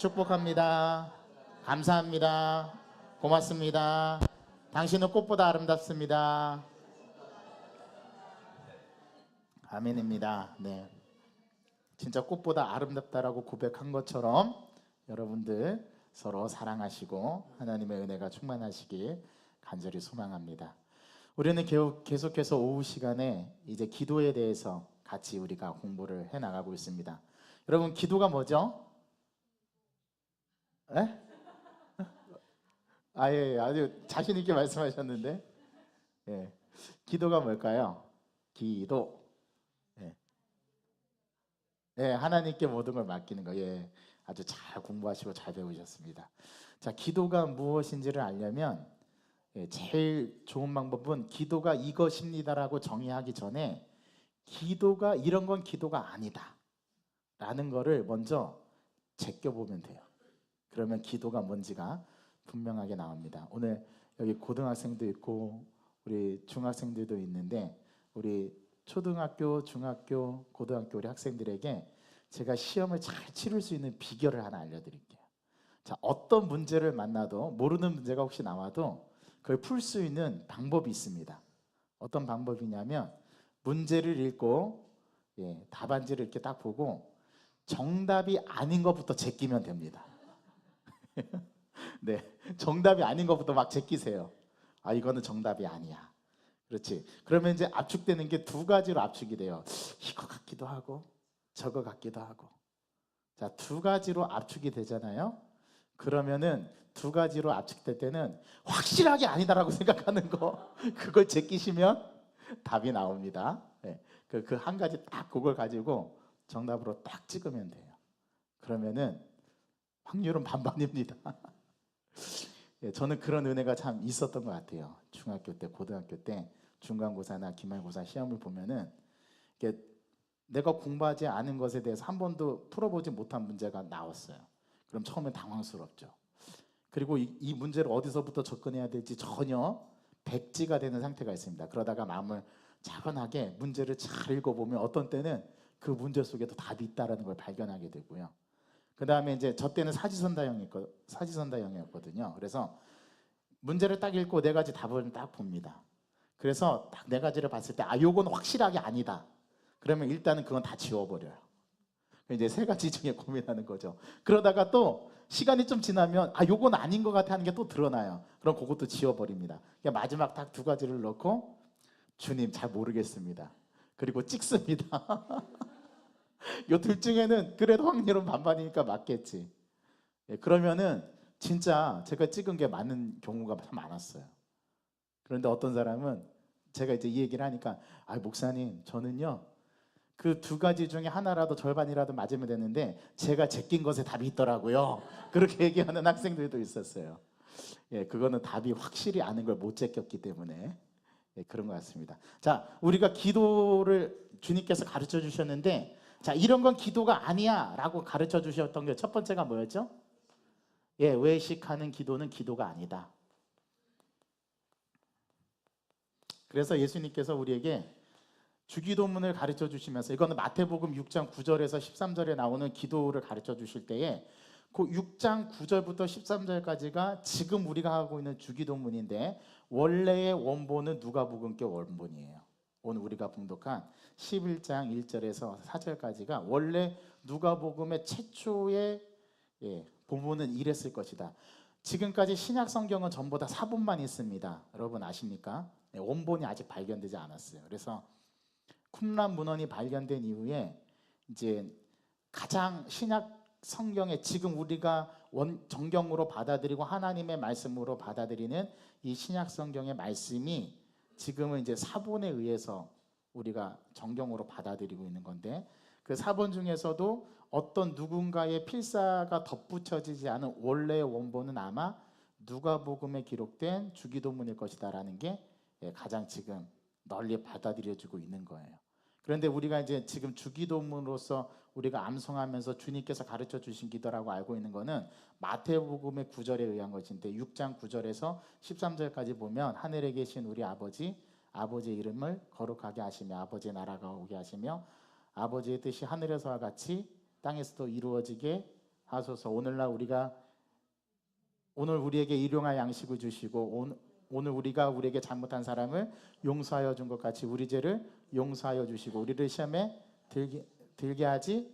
축복합니다. 감사합니다. 고맙습니다. 당신은 꽃보다 아름답습니다. 아멘입니다. 네, 진짜 꽃보다 아름답다라고 고백한 것처럼 여러분들 서로 사랑하시고 하나님의 은혜가 충만하시길 간절히 소망합니다. 우리는 계속해서 오후 시간에 이제 기도에 대해서 같이 우리가 공부를 해 나가고 있습니다. 여러분, 기도가 뭐죠? 에? 예, 아주 자신 있게 말씀하셨는데, 예, 기도가 뭘까요? 기도. 예, 예, 하나님께 모든 걸 맡기는 거. 예, 아주 잘 공부하시고 잘 배우셨습니다. 자, 기도가 무엇인지를 알려면 제일 좋은 방법은 기도가 이것입니다라고 정의하기 전에 기도가 이런 건 기도가 아니다 라는 거를 먼저 제껴보면 돼요. 그러면 기도가 뭔지가 분명하게 나옵니다. 오늘 여기 고등학생도 있고 우리 중학생들도 있는데 우리 초등학교, 중학교, 고등학교 우리 학생들에게 제가 시험을 잘 치를 수 있는 비결을 하나 알려드릴게요. 자, 어떤 문제를 만나도 모르는 문제가 혹시 나와도 그걸 풀 수 있는 방법이 있습니다. 어떤 방법이냐면 문제를 읽고 답안지를 이렇게 딱 보고 정답이 아닌 것부터 제끼면 됩니다. 네, 정답이 아닌 것부터 막 제끼세요. 아, 이거는 정답이 아니야. 그렇지. 그러면 이제 압축되는 게 두 가지로 압축이 돼요. 이거 같기도 하고 저거 같기도 하고. 자, 두 가지로 압축이 되잖아요. 그러면은 두 가지로 압축될 때는 확실하게 아니다라고 생각하는 거 그걸 제끼시면 답이 나옵니다. 네, 그 한 가지 딱 그걸 가지고 정답으로 딱 찍으면 돼요. 그러면은 확률은 반반입니다. 예, 저는 그런 은혜가 참 있었던 것 같아요. 중학교 때, 고등학교 때 중간고사나 기말고사 시험을 보면은 이게 내가 공부하지 않은 것에 대해서 한 번도 풀어보지 못한 문제가 나왔어요. 그럼 처음엔 당황스럽죠. 그리고 이 문제를 어디서부터 접근해야 될지 전혀 백지가 되는 상태가 있습니다. 그러다가 마음을 차분하게 문제를 잘 읽어보면 어떤 때는 그 문제 속에도 답이 있다는 걸 발견하게 되고요. 그 다음에 이제 저 때는 사지선다형이었거든요. 그래서 문제를 딱 읽고 네 가지 답을 딱 봅니다. 그래서 딱 네 가지를 봤을 때 요건 확실하게 아니다. 그러면 일단은 그건 다 지워버려요. 이제 세 가지 중에 고민하는 거죠. 그러다가 또 시간이 좀 지나면 요건 아닌 것 같아 하는 게 또 드러나요. 그럼 그것도 지워버립니다. 그러니까 마지막 딱 두 가지를 넣고 주님 잘 모르겠습니다. 그리고 찍습니다. 요 둘 중에는 그래도 확률은 반반이니까 맞겠지. 그러면은 진짜 제가 찍은 게 맞는 경우가 참 많았어요. 그런데 어떤 사람은 제가 이제 이 얘기를 하니까 목사님 저는요 그 두 가지 중에 하나라도 절반이라도 맞으면 되는데 제가 제낀 것에 답이 있더라고요. 그렇게 얘기하는 학생들도 있었어요. 예, 그거는 답이 확실히 아는 걸 못 제꼈기 때문에 그런 것 같습니다. 자, 우리가 기도를 주님께서 가르쳐 주셨는데 자, 이런 건 기도가 아니야 라고 가르쳐 주셨던 게 첫 번째가 뭐였죠? 예, 외식하는 기도는 기도가 아니다. 그래서 예수님께서 우리에게 주기도문을 가르쳐 주시면서 이거는 마태복음 6장 9절에서 13절에 나오는 기도를 가르쳐 주실 때에 그 6장 9절부터 13절까지가 지금 우리가 하고 있는 주기도문인데 원래의 원본은 누가복음께 원본이에요. 오늘 우리가 봉독한 11장 1절에서 4절까지가 원래 누가복음의 최초의 본문은 이랬을 것이다. 지금까지 신약 성경은 전부 다 사본만 있습니다. 여러분 아십니까? 원본이 아직 발견되지 않았어요. 그래서 쿰란 문헌이 발견된 이후에 이제 가장 신약 성경에 지금 우리가 정경으로 받아들이고 하나님의 말씀으로 받아들이는 이 신약 성경의 말씀이 지금은 이제 사본에 의해서 우리가 정경으로 받아들이고 있는 건데 그 사본 중에서도 어떤 누군가의 필사가 덧붙여지지 않은 원래의 원본은 아마 누가복음에 기록된 주기도문일 것이다라는 게 가장 지금 널리 받아들여지고 있는 거예요. 그런데 우리가 이제 지금 주기도문으로서 우리가 암송하면서 주님께서 가르쳐 주신 기도라고 알고 있는 거는 마태복음의 9절에 의한 것인데 6장 9절에서 13절까지 보면 하늘에 계신 우리 아버지의 이름을 거룩하게 하시며 아버지의 나라가 오게 하시며 아버지의 뜻이 하늘에서와 같이 땅에서도 이루어지게 하소서. 오늘 우리에게 일용할 양식을 주시고 오늘 우리에게 잘못한 사람을 용서하여 준 것 같이 우리 죄를 용서하여 주시고 우리를 시험에 들게 하지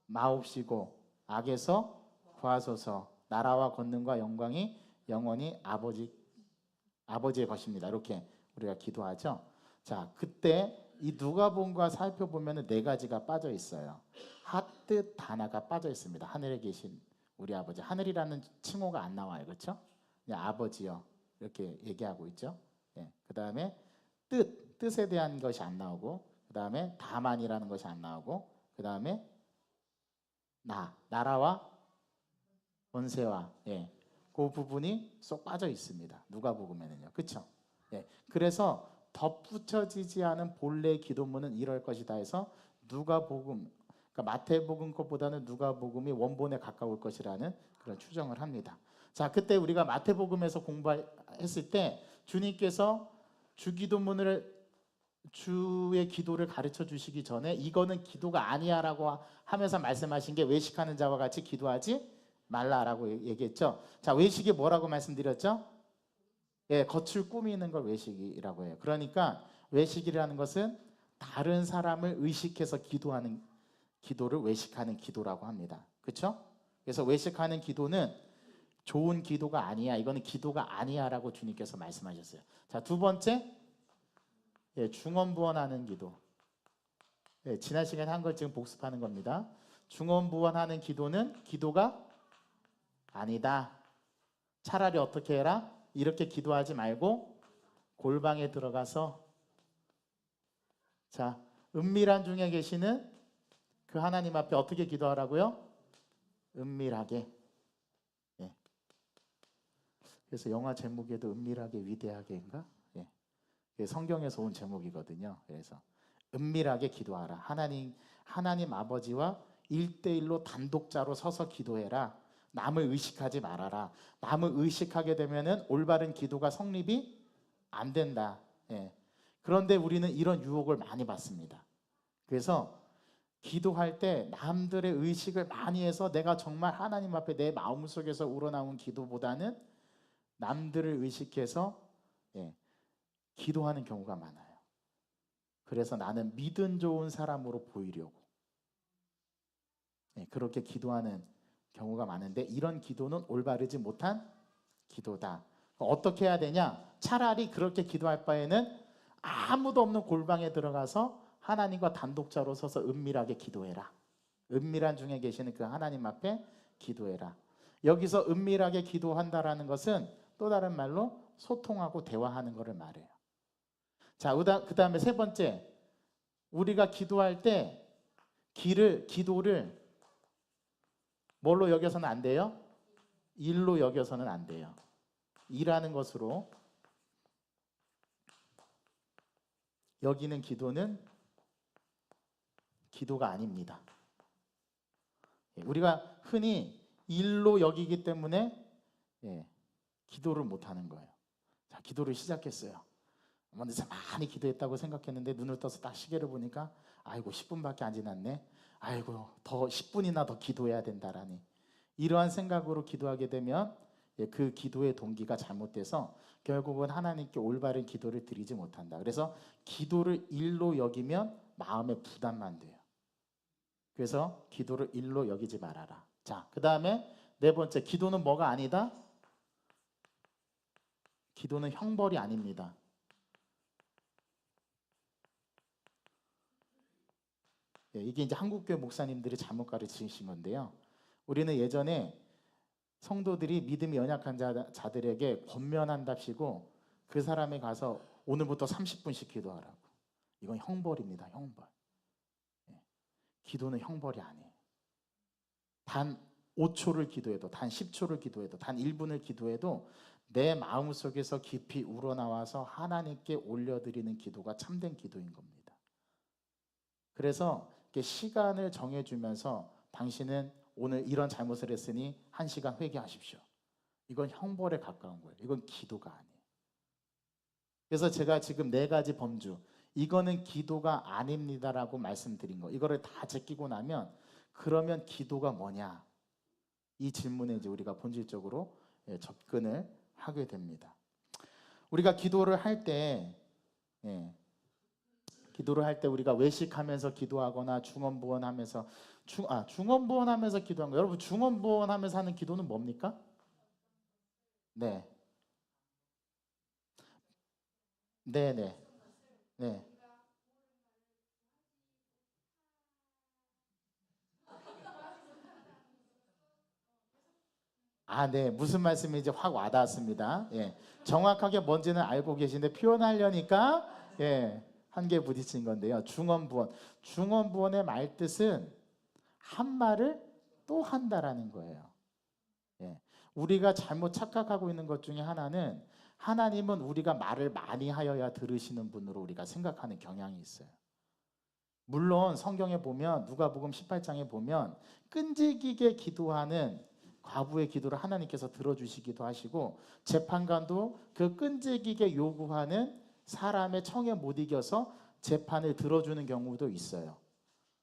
마옵시고 악에서 구하소서. 나라와 권능과 영광이 영원히 아버지의 것입니다. 이렇게 우리가 기도하죠. 자, 그때 이 누가복음과 살펴보면 네 가지가 빠져 있어요. 핫뜻 다나가 빠져 있습니다. 하늘에 계신 우리 아버지. 하늘이라는 칭호가 안 나와요. 그렇죠? 그냥 아버지요. 이렇게 얘기하고 있죠. 예. 그 다음에 뜻에 대한 것이 안 나오고, 그 다음에 다만이라는 것이 안 나오고, 그 다음에 나라와 권세와, 예, 그 부분이 쏙 빠져 있습니다. 누가복음에는요. 그렇죠? 예. 그래서 덧붙여지지 않은 본래 기도문은 이럴 것이다 해서 누가복음, 그러니까 마태복음 것보다는 누가복음이 원본에 가까울 것이라는 그런 추정을 합니다. 자, 그때 우리가 마태복음에서 공부했을 때 주님께서 주의 기도를 가르쳐 주시기 전에 이거는 기도가 아니야라고 하면서 말씀하신 게 외식하는 자와 같이 기도하지 말라라고 얘기했죠. 자, 외식이 뭐라고 말씀드렸죠? 예, 겉을 꾸미는 걸 외식이라고 해요. 그러니까 외식이라는 것은 다른 사람을 의식해서 기도하는 기도를 외식하는 기도라고 합니다. 그렇죠? 그래서 외식하는 기도는 좋은 기도가 아니야. 이거는 기도가 아니야라고 주님께서 말씀하셨어요. 자, 두 번째, 예, 중언부언하는 기도. 예, 지난 시간에 한 걸 지금 복습하는 겁니다. 중언부언하는 기도는 기도가 아니다. 차라리 어떻게 해라? 이렇게 기도하지 말고 골방에 들어가서, 자, 은밀한 중에 계시는 그 하나님 앞에 어떻게 기도하라고요? 은밀하게. 예. 그래서 영화 제목에도 은밀하게 위대하게인가? 예. 성경에서 온 제목이거든요. 그래서 은밀하게 기도하라. 하나님 아버지와 1대1로 단독자로 서서 기도해라. 남을 의식하지 말아라. 남을 의식하게 되면은 올바른 기도가 성립이 안 된다. 예. 그런데 우리는 이런 유혹을 많이 받습니다. 그래서 기도할 때 남들의 의식을 많이 해서 내가 정말 하나님 앞에 내 마음속에서 우러나온 기도보다는 남들을 의식해서, 예, 기도하는 경우가 많아요. 그래서 나는 믿음 좋은 사람으로 보이려고, 예, 그렇게 기도하는 경우가 많은데 이런 기도는 올바르지 못한 기도다. 어떻게 해야 되냐? 차라리 그렇게 기도할 바에는 아무도 없는 골방에 들어가서 하나님과 단독자로 서서 은밀하게 기도해라. 은밀한 중에 계시는 그 하나님 앞에 기도해라. 여기서 은밀하게 기도한다라는 것은 또 다른 말로 소통하고 대화하는 것을 말해요. 자, 그 다음에 세 번째, 우리가 기도할 때 기도를 뭘로 여겨서는 안 돼요? 일로 여겨서는 안 돼요. 일하는 것으로 여기는 기도는 기도가 아닙니다. 우리가 흔히 일로 여기기 때문에, 예, 기도를 못하는 거예요. 자, 기도를 시작했어요. 먼저 많이 기도했다고 생각했는데 눈을 떠서 딱 시계를 보니까 아이고 10분밖에 안 지났네. 아이고 더 10분이나 더 기도해야 된다라니, 이러한 생각으로 기도하게 되면, 예, 그 기도의 동기가 잘못돼서 결국은 하나님께 올바른 기도를 드리지 못한다. 그래서 기도를 일로 여기면 마음에 부담만 돼요. 그래서 기도를 일로 여기지 말아라. 자, 그 다음에 네 번째, 기도는 뭐가 아니다? 기도는 형벌이 아닙니다. 예, 이게 이제 한국교회 목사님들이 잘못 가르치신 건데요. 우리는 예전에 성도들이 믿음이 연약한 자들에게 권면한답시고 그 사람에 가서 오늘부터 30분씩 기도하라고. 이건 형벌입니다. 형벌. 예, 기도는 형벌이 아니에요. 단 5초를 기도해도, 단 10초를 기도해도, 단 1분을 기도해도 내 마음속에서 깊이 우러나와서 하나님께 올려드리는 기도가 참된 기도인 겁니다. 그래서 시간을 정해주면서 당신은 오늘 이런 잘못을 했으니 1시간 회개하십시오. 이건 형벌에 가까운 거예요. 이건 기도가 아니에요. 그래서 제가 지금 4가지 범주, 이거는 기도가 아닙니다라고 말씀드린 거, 이거를 다 제끼고 나면 그러면 기도가 뭐냐? 이 질문에 이제 우리가 본질적으로 접근을 하게 됩니다. 우리가 기도를 할 때, 우리가 외식하면서 기도하거나 중언부언하면서 중언부언하면서 기도한 거. 여러분 중언부언하면서 하는 기도는 뭡니까? 네, 네, 네, 네. 네. 무슨 말씀인지 확 와닿았습니다. 예. 정확하게 뭔지는 알고 계신데 표현하려니까 한계에 부딪힌 건데요. 중언부언. 중언부언의 말뜻은 한 말을 또 한다라는 거예요. 예. 우리가 잘못 착각하고 있는 것 중에 하나는 하나님은 우리가 말을 많이 하여야 들으시는 분으로 우리가 생각하는 경향이 있어요. 물론 성경에 보면 누가복음 18장에 보면 끈질기게 기도하는 과부의 기도를 하나님께서 들어주시기도 하시고 재판관도 그 끈질기게 요구하는 사람의 청에 못 이겨서 재판을 들어주는 경우도 있어요.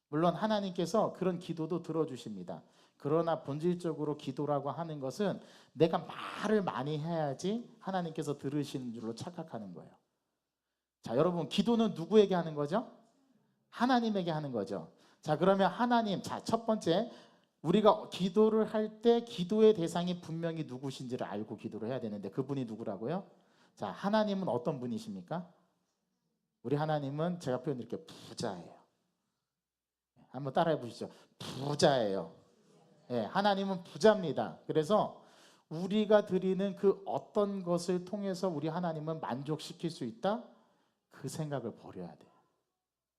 물론 하나님께서 그런 기도도 들어주십니다. 그러나 본질적으로 기도라고 하는 것은 내가 말을 많이 해야지 하나님께서 들으시는 줄로 착각하는 거예요. 자, 여러분 기도는 누구에게 하는 거죠? 하나님에게 하는 거죠. 자, 그러면 하나님, 자, 첫 번째 우리가 기도를 할 때 기도의 대상이 분명히 누구신지를 알고 기도를 해야 되는데 그분이 누구라고요? 자, 하나님은 어떤 분이십니까? 우리 하나님은 제가 표현드릴게요. 부자예요. 한번 따라해 보시죠. 부자예요. 하나님은 부자입니다. 그래서 우리가 드리는 그 어떤 것을 통해서 우리 하나님은 만족시킬 수 있다? 그 생각을 버려야 돼요.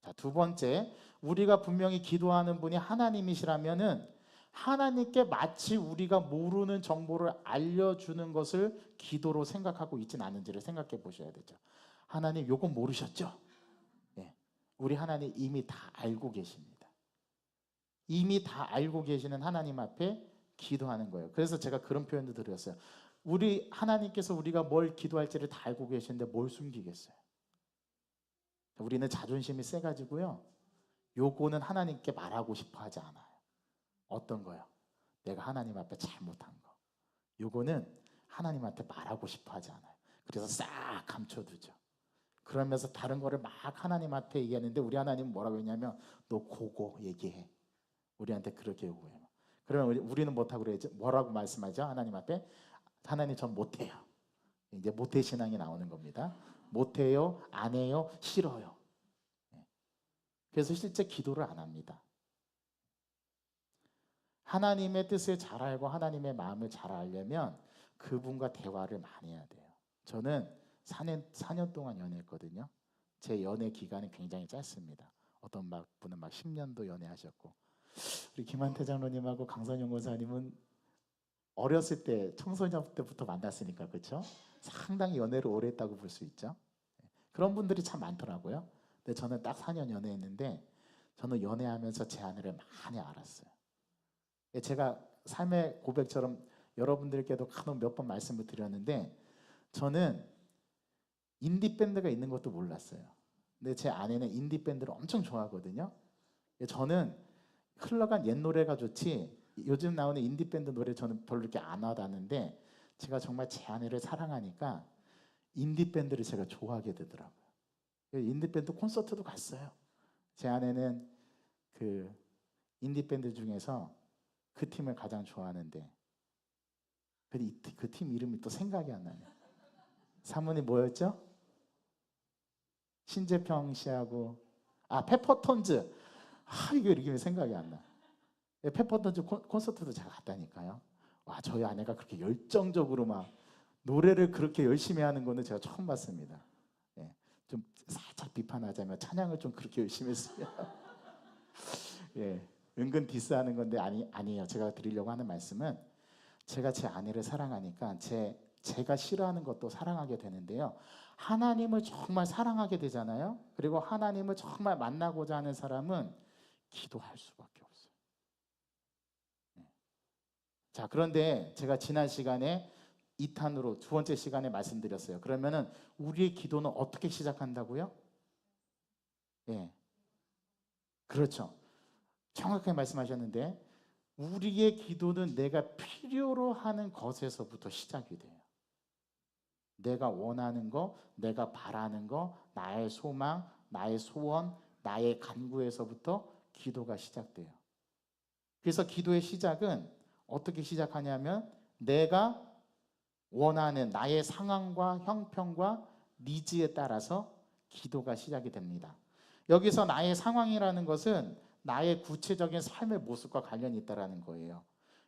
자, 두 번째, 우리가 분명히 기도하는 분이 하나님이시라면은 하나님께 마치 우리가 모르는 정보를 알려주는 것을 기도로 생각하고 있진 않은지를 생각해 보셔야 되죠. 하나님 요건 모르셨죠? 우리 하나님 이미 다 알고 계십니다. 이미 다 알고 계시는 하나님 앞에 기도하는 거예요. 그래서 제가 그런 표현도 드렸어요. 우리 하나님께서 우리가 뭘 기도할지를 다 알고 계시는데 뭘 숨기겠어요? 우리는 자존심이 세가지고요. 요거는 하나님께 말하고 싶어 하지 않아요. 어떤 거요? 내가 하나님 앞에 잘못한 거. 요거는 하나님한테 말하고 싶어 하지 않아요. 그래서 싹 감춰두죠. 그러면서 다른 거를 막 하나님한테 얘기하는데 우리 하나님은 뭐라고 했냐면 너 그거 얘기해. 우리한테 그렇게 요구해요. 그러면 우리는 못하고 그래야죠. 뭐라고 말씀하죠? 하나님 앞에 하나님 전 못해요. 이제 못해 신앙이 나오는 겁니다. 못해요, 안 해요, 싫어요. 그래서 실제 기도를 안 합니다. 하나님의 뜻을 잘 알고 하나님의 마음을 잘 알려면 그분과 대화를 많이 해야 돼요. 저는 4년 동안 연애했거든요. 제 연애 기간이 굉장히 짧습니다. 어떤 분은 막 10년도 연애하셨고 우리 김한태 장로님하고 강선영 권사님은 어렸을 때 청소년 때부터 만났으니까 그렇죠? 상당히 연애를 오래 했다고 볼 수 있죠. 그런 분들이 참 많더라고요. 근데 저는 딱 4년 연애했는데 저는 연애하면서 제 아내를 많이 알았어요. 제가 삶의 고백처럼 여러분들께도 간혹 몇 번 말씀을 드렸는데 저는 인디밴드가 있는 것도 몰랐어요. 근데 제 아내는 인디밴드를 엄청 좋아하거든요. 저는 흘러간 옛 노래가 좋지 요즘 나오는 인디밴드 노래 저는 별로 이렇게 안 와닿는데 제가 정말 제 아내를 사랑하니까 인디밴드를 제가 좋아하게 되더라고요. 인디밴드 콘서트도 갔어요. 제 아내는 그 인디밴드 중에서 그 팀을 가장 좋아하는데 그 팀 이름이 또 생각이 안 나네요. 사모님 뭐였죠? 신재평 씨하고 페퍼톤즈. 이게 이름이 생각이 안 나. 페퍼톤즈 콘서트도 제가 갔다니까요. 와, 저희 아내가 그렇게 열정적으로 막 노래를 그렇게 열심히 하는 거는 제가 처음 봤습니다. 좀 살짝 비판하자면 찬양을 좀 그렇게 열심히 했어요. 은근 디스하는 건데 아니에요. 제가 드리려고 하는 말씀은 제가 제 아내를 사랑하니까 제가 싫어하는 것도 사랑하게 되는데요. 하나님을 정말 사랑하게 되잖아요. 그리고 하나님을 정말 만나고자 하는 사람은 기도할 수밖에 없어요. 자, 그런데 제가 지난 시간에 2탄으로 두 번째 시간에 말씀드렸어요. 그러면은 우리의 기도는 어떻게 시작한다고요? 그렇죠. 정확하게 말씀하셨는데 우리의 기도는 내가 필요로 하는 것에서부터 시작이 돼요. 내가 원하는 거, 내가 바라는 거, 나의 소망, 나의 소원, 나의 간구에서부터 기도가 시작돼요. 그래서 기도의 시작은 어떻게 시작하냐면 내가 원하는 나의 상황과 형편과 니즈에 따라서 기도가 시작이 됩니다. 여기서 나의 상황이라는 것은 나의 구체적인 삶의 모습과 관련이 있다는 거예요.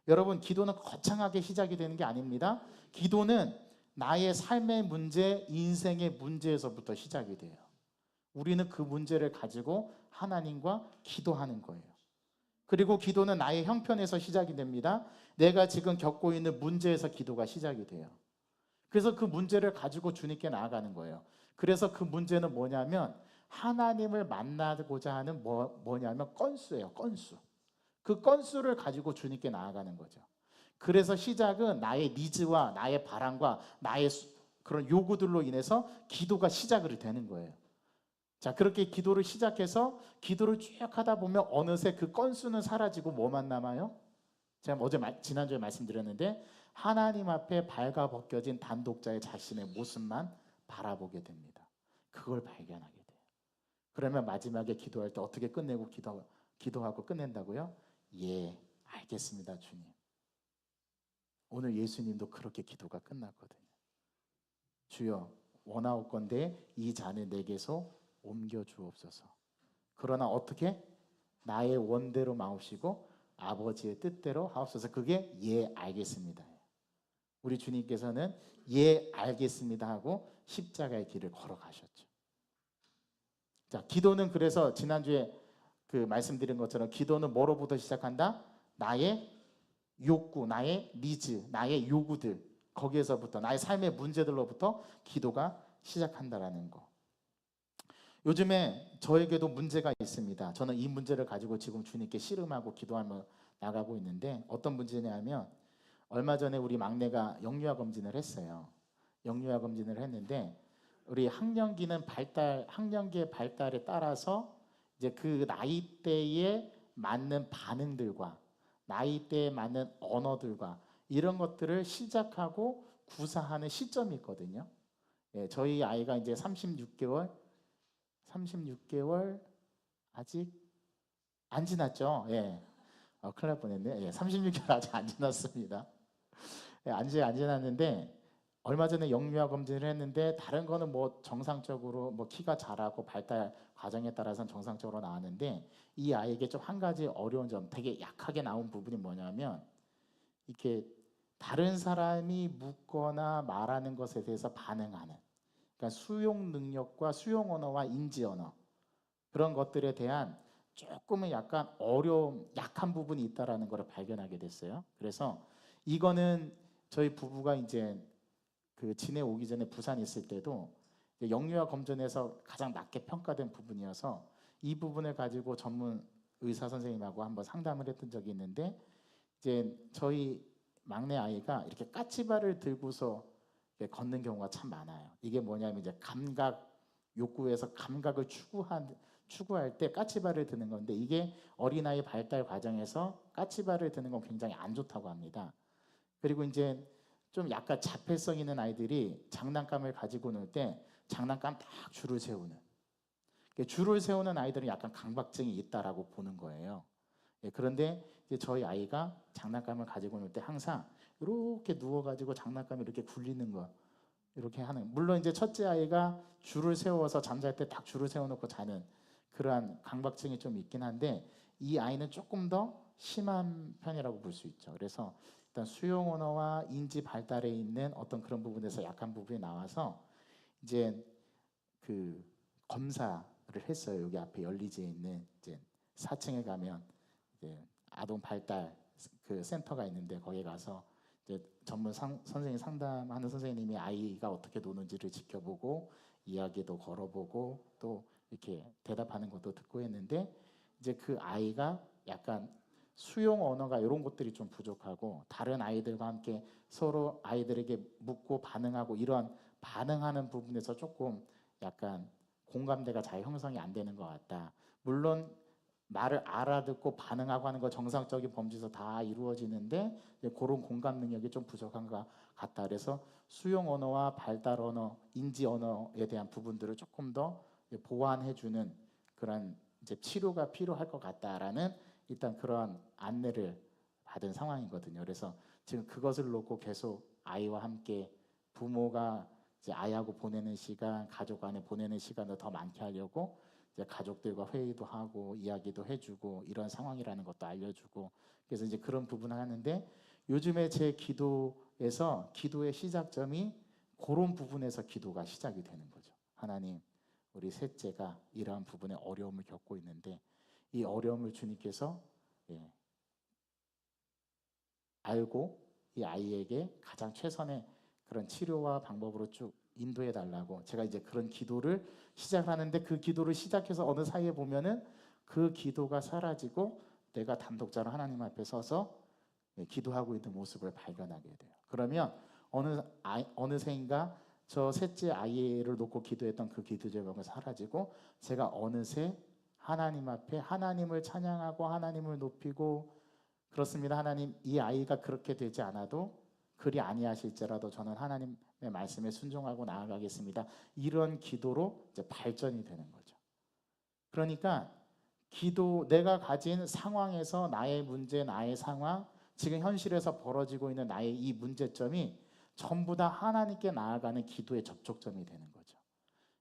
여러분, 기도는 거창하게 시작이 되는 게 아닙니다. 기도는 나의 삶의 문제, 인생의 문제에서부터 시작이 돼요. 우리는 그 문제를 가지고 하나님과 기도하는 거예요. 그리고 기도는 나의 형편에서 시작이 됩니다. 내가 지금 겪고 있는 문제에서 기도가 시작이 돼요. 그래서 그 문제를 가지고 주님께 나아가는 거예요. 그래서 그 문제는 뭐냐면 하나님을 만나고자 하는 뭐냐면 건수예요. 건수. 그 건수를 가지고 주님께 나아가는 거죠. 그래서 시작은 나의 니즈와 나의 바람과 나의 그런 요구들로 인해서 기도가 시작을 되는 거예요. 자, 그렇게 기도를 시작해서 기도를 쭉 하다 보면 어느새 그 건수는 사라지고 뭐만 남아요? 제가 지난주에 말씀드렸는데 하나님 앞에 발가벗겨진 단독자의 자신의 모습만 바라보게 됩니다. 그걸 발견하게 돼요. 그러면 마지막에 기도할 때 어떻게 끝내고 기도하고 끝낸다고요? 예, 알겠습니다, 주님. 오늘 예수님도 그렇게 기도가 끝났거든요. 주여, 원하옵건대 이 잔을 내게서 옮겨 주옵소서. 그러나 어떻게? 나의 원대로 마옵시고 아버지의 뜻대로 하옵소서. 그게 예, 알겠습니다. 우리 주님께서는 예, 알겠습니다 하고 십자가의 길을 걸어가셨죠. 자, 기도는 그래서 지난주에 그 말씀드린 것처럼 기도는 뭐로부터 시작한다? 나의 욕구, 나의 니즈, 나의 요구들, 거기에서부터 나의 삶의 문제들로부터 기도가 시작한다라는 거. 요즘에 저에게도 문제가 있습니다. 저는 이 문제를 가지고 지금 주님께 씨름하고 기도하며 나가고 있는데 어떤 문제냐면 얼마 전에 우리 막내가 영유아 검진을 했어요. 영유아 검진을 했는데 우리 학령기의 발달에 따라서 이제 그 나이대에 맞는 반응들과 나이대에 맞는 언어들과 이런 것들을 시작하고 구사하는 시점이 있거든요. 예, 저희 아이가 이제 36개월 아직 안 지났죠. 예. 큰일 날 뻔했네. 예, 36개월 아직 안 지났습니다. 예, 안 지났는데 얼마 전에 영유아 검진을 했는데 다른 거는 뭐 정상적으로 뭐 키가 자라고 발달 과정에 따라서는 정상적으로 나왔는데 이 아이에게 좀 한 가지 어려운 점, 되게 약하게 나온 부분이 뭐냐면 이렇게 다른 사람이 묻거나 말하는 것에 대해서 반응하는, 그러니까 수용 능력과 수용 언어와 인지 언어 그런 것들에 대한 조금은 약간 어려움, 약한 부분이 있다라는 걸 발견하게 됐어요. 그래서 이거는 저희 부부가 이제 그 진해 오기 전에 부산에 있을 때도 영유아 검진에서 가장 낮게 평가된 부분이어서 이 부분을 가지고 전문 의사 선생님하고 한번 상담을 했던 적이 있는데 이제 저희 막내 아이가 이렇게 까치발을 들고서 걷는 경우가 참 많아요. 이게 뭐냐면 이제 감각 욕구에서 감각을 추구할 때 까치발을 드는 건데 이게 어린아이 발달 과정에서 까치발을 드는 건 굉장히 안 좋다고 합니다. 그리고 이제 좀 약간 자폐성 있는 아이들이 장난감을 가지고 놀 때 장난감 딱 줄을 세우는, 줄을 세우는 아이들은 약간 강박증이 있다라고 보는 거예요. 예, 그런데 이제 저희 아이가 장난감을 가지고 놀 때 항상 이렇게 누워가지고 장난감을 이렇게 굴리는 거, 이렇게 하는. 물론 이제 첫째 아이가 줄을 세워서 잠잘 때 딱 줄을 세워놓고 자는 그러한 강박증이 좀 있긴 한데 이 아이는 조금 더 심한 편이라고 볼 수 있죠. 그래서 일단 수용 언어와 인지 발달에 있는 어떤 그런 부분에서 약한 부분이 나와서 이제 그 검사를 했어요. 여기 앞에 열리지에 있는 이제 4층에 가면 이제 아동 발달 그 센터가 있는데 거기 가서 이제 전문 선생님 상담하는 선생님이 아이가 어떻게 노는지를 지켜보고 이야기도 걸어보고 또 이렇게 대답하는 것도 듣고 했는데 이제 그 아이가 약간 수용 언어가 이런 것들이 좀 부족하고 다른 아이들과 함께 서로 아이들에게 묻고 반응하고 이런 반응하는 부분에서 조금 약간 공감대가 잘 형성이 안 되는 것 같다. 물론 말을 알아듣고 반응하고 하는 거 정상적인 범주에서 다 이루어지는데 그런 공감 능력이 좀 부족한 것 같다. 그래서 수용 언어와 발달 언어, 인지 언어에 대한 부분들을 조금 더 보완해주는 그런 이제 치료가 필요할 것 같다라는 일단 그런 안내를 받은 상황이거든요. 그래서 지금 그것을 놓고 계속 아이와 함께 부모가 이제 아이하고 보내는 시간, 가족 안에 보내는 시간을 더 많게 하려고 이제 가족들과 회의도 하고 이야기도 해주고 이런 상황이라는 것도 알려주고 그래서 이제 그런 부분을 하는데 요즘에 제 기도에서 기도의 시작점이 그런 부분에서 기도가 시작이 되는 거죠. 하나님, 우리 셋째가 이러한 부분에 어려움을 겪고 있는데 이 어려움을 주님께서 알고 이 아이에게 가장 최선의 그런 치료와 방법으로 쭉 인도해 달라고 제가 이제 그런 기도를 시작하는데 그 기도를 시작해서 어느 사이에 보면은 그 기도가 사라지고 내가 단독자로 하나님 앞에 서서 기도하고 있는 모습을 발견하게 돼요. 그러면 어느새인가 저 셋째 아이를 놓고 기도했던 그 기도 제목은 사라지고 제가 어느새 하나님 앞에 하나님을 찬양하고 하나님을 높이고 그렇습니다. 하나님, 이 아이가 그렇게 되지 않아도 그리 아니하실지라도 저는 하나님의 말씀에 순종하고 나아가겠습니다. 이런 기도로 이제 발전이 되는 거죠. 그러니까 기도, 내가 가진 상황에서 나의 문제, 나의 상황, 지금 현실에서 벌어지고 있는 나의 이 문제점이 전부 다 하나님께 나아가는 기도의 접촉점이 되는 거죠.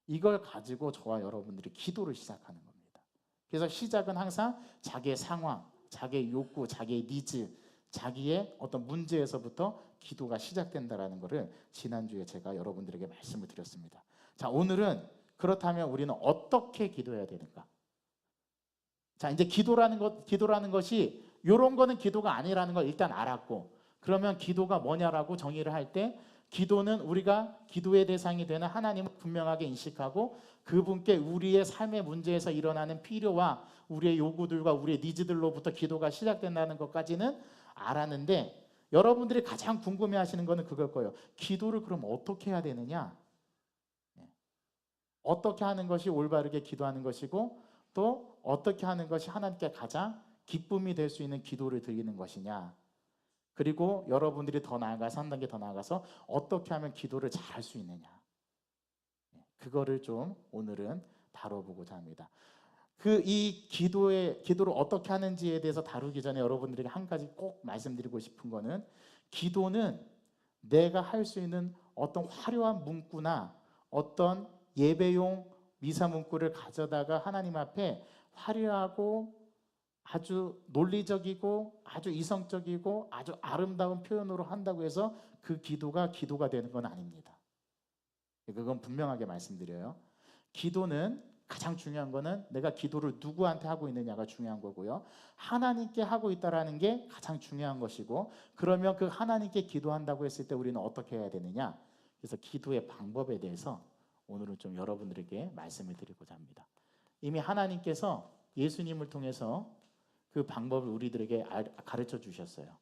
이걸 가지고 저와 여러분들이 기도를 시작하는 겁니다. 그래서 시작은 항상 자기의 상황, 자기의 욕구, 자기의 니즈, 자기의 어떤 문제에서부터 기도가 시작된다라는 것을 지난주에 제가 여러분들에게 말씀을 드렸습니다. 자, 오늘은 그렇다면 우리는 어떻게 기도해야 되는가? 자, 이제 기도라는 것이 이런 거는 기도가 아니라는 걸 일단 알았고, 그러면 기도가 뭐냐라고 정의를 할 때, 기도는 우리가 기도의 대상이 되는 하나님을 분명하게 인식하고 그분께 우리의 삶의 문제에서 일어나는 필요와 우리의 요구들과 우리의 니즈들로부터 기도가 시작된다는 것까지는 알았는데 여러분들이 가장 궁금해하시는 것은 그걸 거예요. 기도를 그럼 어떻게 해야 되느냐? 어떻게 하는 것이 올바르게 기도하는 것이고 또 어떻게 하는 것이 하나님께 가장 기쁨이 될 수 있는 기도를 드리는 것이냐? 그리고 여러분들이 더 나아가서 한 단계 더 나아가서 어떻게 하면 기도를 잘 할 수 있느냐? 그거를 좀 오늘은 다뤄보고자 합니다. 이 기도를 어떻게 하는지에 대해서 다루기 전에 여러분들에게 한 가지 꼭 말씀드리고 싶은 거는 기도는 내가 할 수 있는 어떤 화려한 문구나 어떤 예배용 미사 문구를 가져다가 하나님 앞에 화려하고 아주 논리적이고 아주 이성적이고 아주 아름다운 표현으로 한다고 해서 그 기도가 되는 건 아닙니다. 그건 분명하게 말씀드려요. 기도는 가장 중요한 거는 내가 기도를 누구한테 하고 있느냐가 중요한 거고요. 하나님께 하고 있다라는 게 가장 중요한 것이고 그러면 그 하나님께 기도한다고 했을 때 우리는 어떻게 해야 되느냐? 그래서 기도의 방법에 대해서 오늘은 좀 여러분들에게 말씀을 드리고자 합니다. 이미 하나님께서 예수님을 통해서 그 방법을 우리들에게 가르쳐 주셨어요.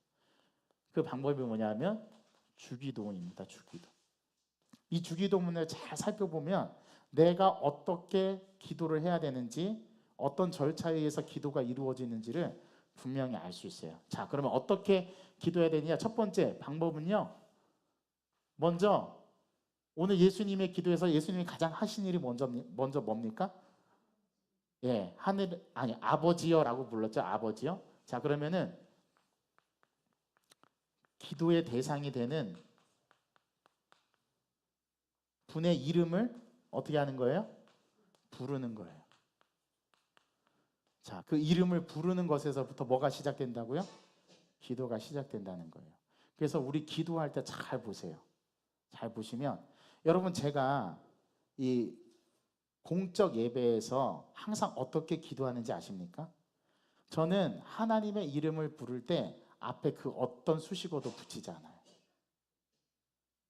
그 방법이 뭐냐면 주기도입니다. 주기도. 이 주기도문을 잘 살펴보면 내가 어떻게 기도를 해야 되는지 어떤 절차에 의해서 기도가 이루어지는지를 분명히 알 수 있어요. 자, 그러면 어떻게 기도해야 되느냐? 첫 번째 방법은요. 먼저 오늘 예수님의 기도에서 예수님이 가장 하신 일이 먼저 뭡니까? 예, 아버지여라고 불렀죠. 아버지요. 자, 그러면은 기도의 대상이 되는 분의 이름을 어떻게 하는 거예요? 부르는 거예요. 자, 그 이름을 부르는 것에서부터 뭐가 시작된다고요? 기도가 시작된다는 거예요. 그래서 우리 기도할 때 잘 보세요. 잘 보시면 여러분 제가 이 공적 예배에서 항상 어떻게 기도하는지 아십니까? 저는 하나님의 이름을 부를 때 앞에 그 어떤 수식어도 붙이지 않아요.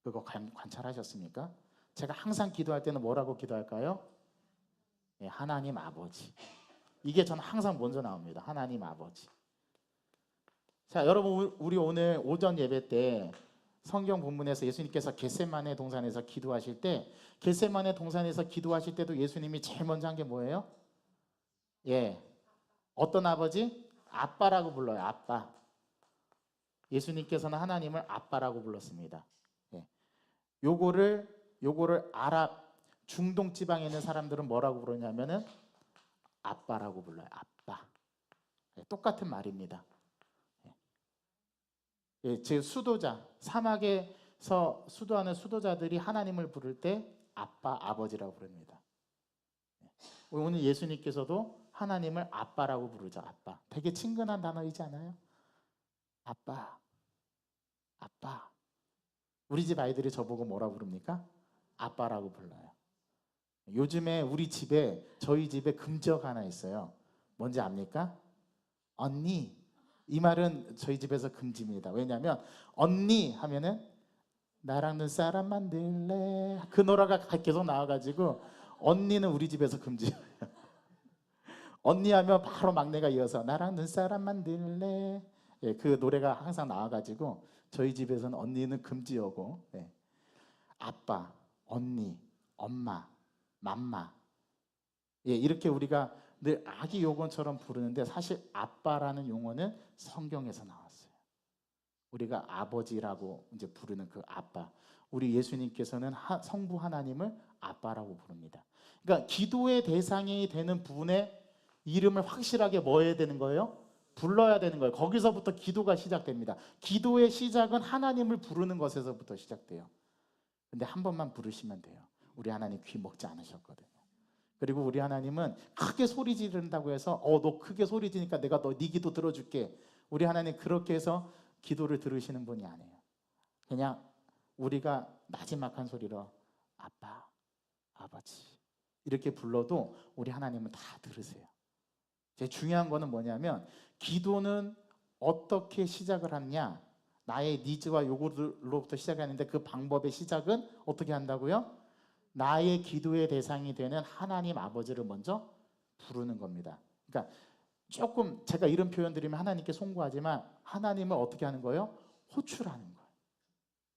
그거 관찰하셨습니까? 제가 항상 기도할 때는 뭐라고 기도할까요? 네, 하나님 아버지. 이게 저는 항상 먼저 나옵니다. 하나님 아버지. 자, 여러분 우리 오늘 오전 예배 때 성경 본문에서 예수님께서 겟세마네 동산에서 기도하실 때 겟세마네 동산에서 기도하실 때도 예수님이 제일 먼저 한 게 뭐예요? 예, 어떤 아버지? 아빠라고 불러요. 아빠. 예수님께서는 하나님을 아빠라고 불렀습니다. 예. 요거를 아랍 중동 지방에 있는 사람들은 뭐라고 부르냐면은 아빠라고 불러요. 아빠. 예, 똑같은 말입니다. 예, 즉 수도자, 사막에서 수도하는 수도자들이 하나님을 부를 때 아빠, 아버지라고 부릅니다. 오늘 예수님께서도 하나님을 아빠라고 부르죠. 아빠. 되게 친근한 단어이지 않아요? 아빠, 아빠. 우리 집 아이들이 저보고 뭐라 부릅니까? 아빠라고 불러요. 요즘에 우리 집에, 저희 집에 금지어가 하나 있어요. 뭔지 압니까? 언니. 이 말은 저희 집에서 금지입니다. 왜냐하면 언니 하면은 나랑 눈사람 만들래, 그 노래가 계속 나와가지고 언니는 우리 집에서 금지예요. 언니 하면 바로 막내가 이어서 나랑 눈사람 만들래, 예, 그 노래가 항상 나와가지고 저희 집에서는 언니는 금지어고, 예. 아빠, 언니, 엄마, 맘마, 예, 이렇게 우리가 늘 아기 요건처럼 부르는데 사실 아빠라는 용어는 성경에서 나왔어요. 우리가 아버지라고 이제 부르는 그 아빠. 우리 예수님께서는 성부 하나님을 아빠라고 부릅니다. 그러니까 기도의 대상이 되는 분의 이름을 확실하게 뭐 해야 되는 거예요? 불러야 되는 거예요. 거기서부터 기도가 시작됩니다. 기도의 시작은 하나님을 부르는 것에서부터 시작돼요. 근데 한 번만 부르시면 돼요. 우리 하나님 귀 먹지 않으셨거든요. 그리고 우리 하나님은 크게 소리 지른다고 해서 너 크게 소리 지니까 내가 네 기도 들어줄게. 우리 하나님 그렇게 해서 기도를 들으시는 분이 아니에요. 그냥 우리가 나지막한 소리로 아빠, 아버지 이렇게 불러도 우리 하나님은 다 들으세요. 제일 중요한 거는 뭐냐면 기도는 어떻게 시작을 하느냐, 나의 니즈와 요구로부터 시작하는데 그 방법의 시작은 어떻게 한다고요? 나의 기도의 대상이 되는 하나님 아버지를 먼저 부르는 겁니다. 그러니까 조금 제가 이런 표현 드리면 하나님께 송구하지만 하나님을 어떻게 하는 거예요? 호출하는 거예요.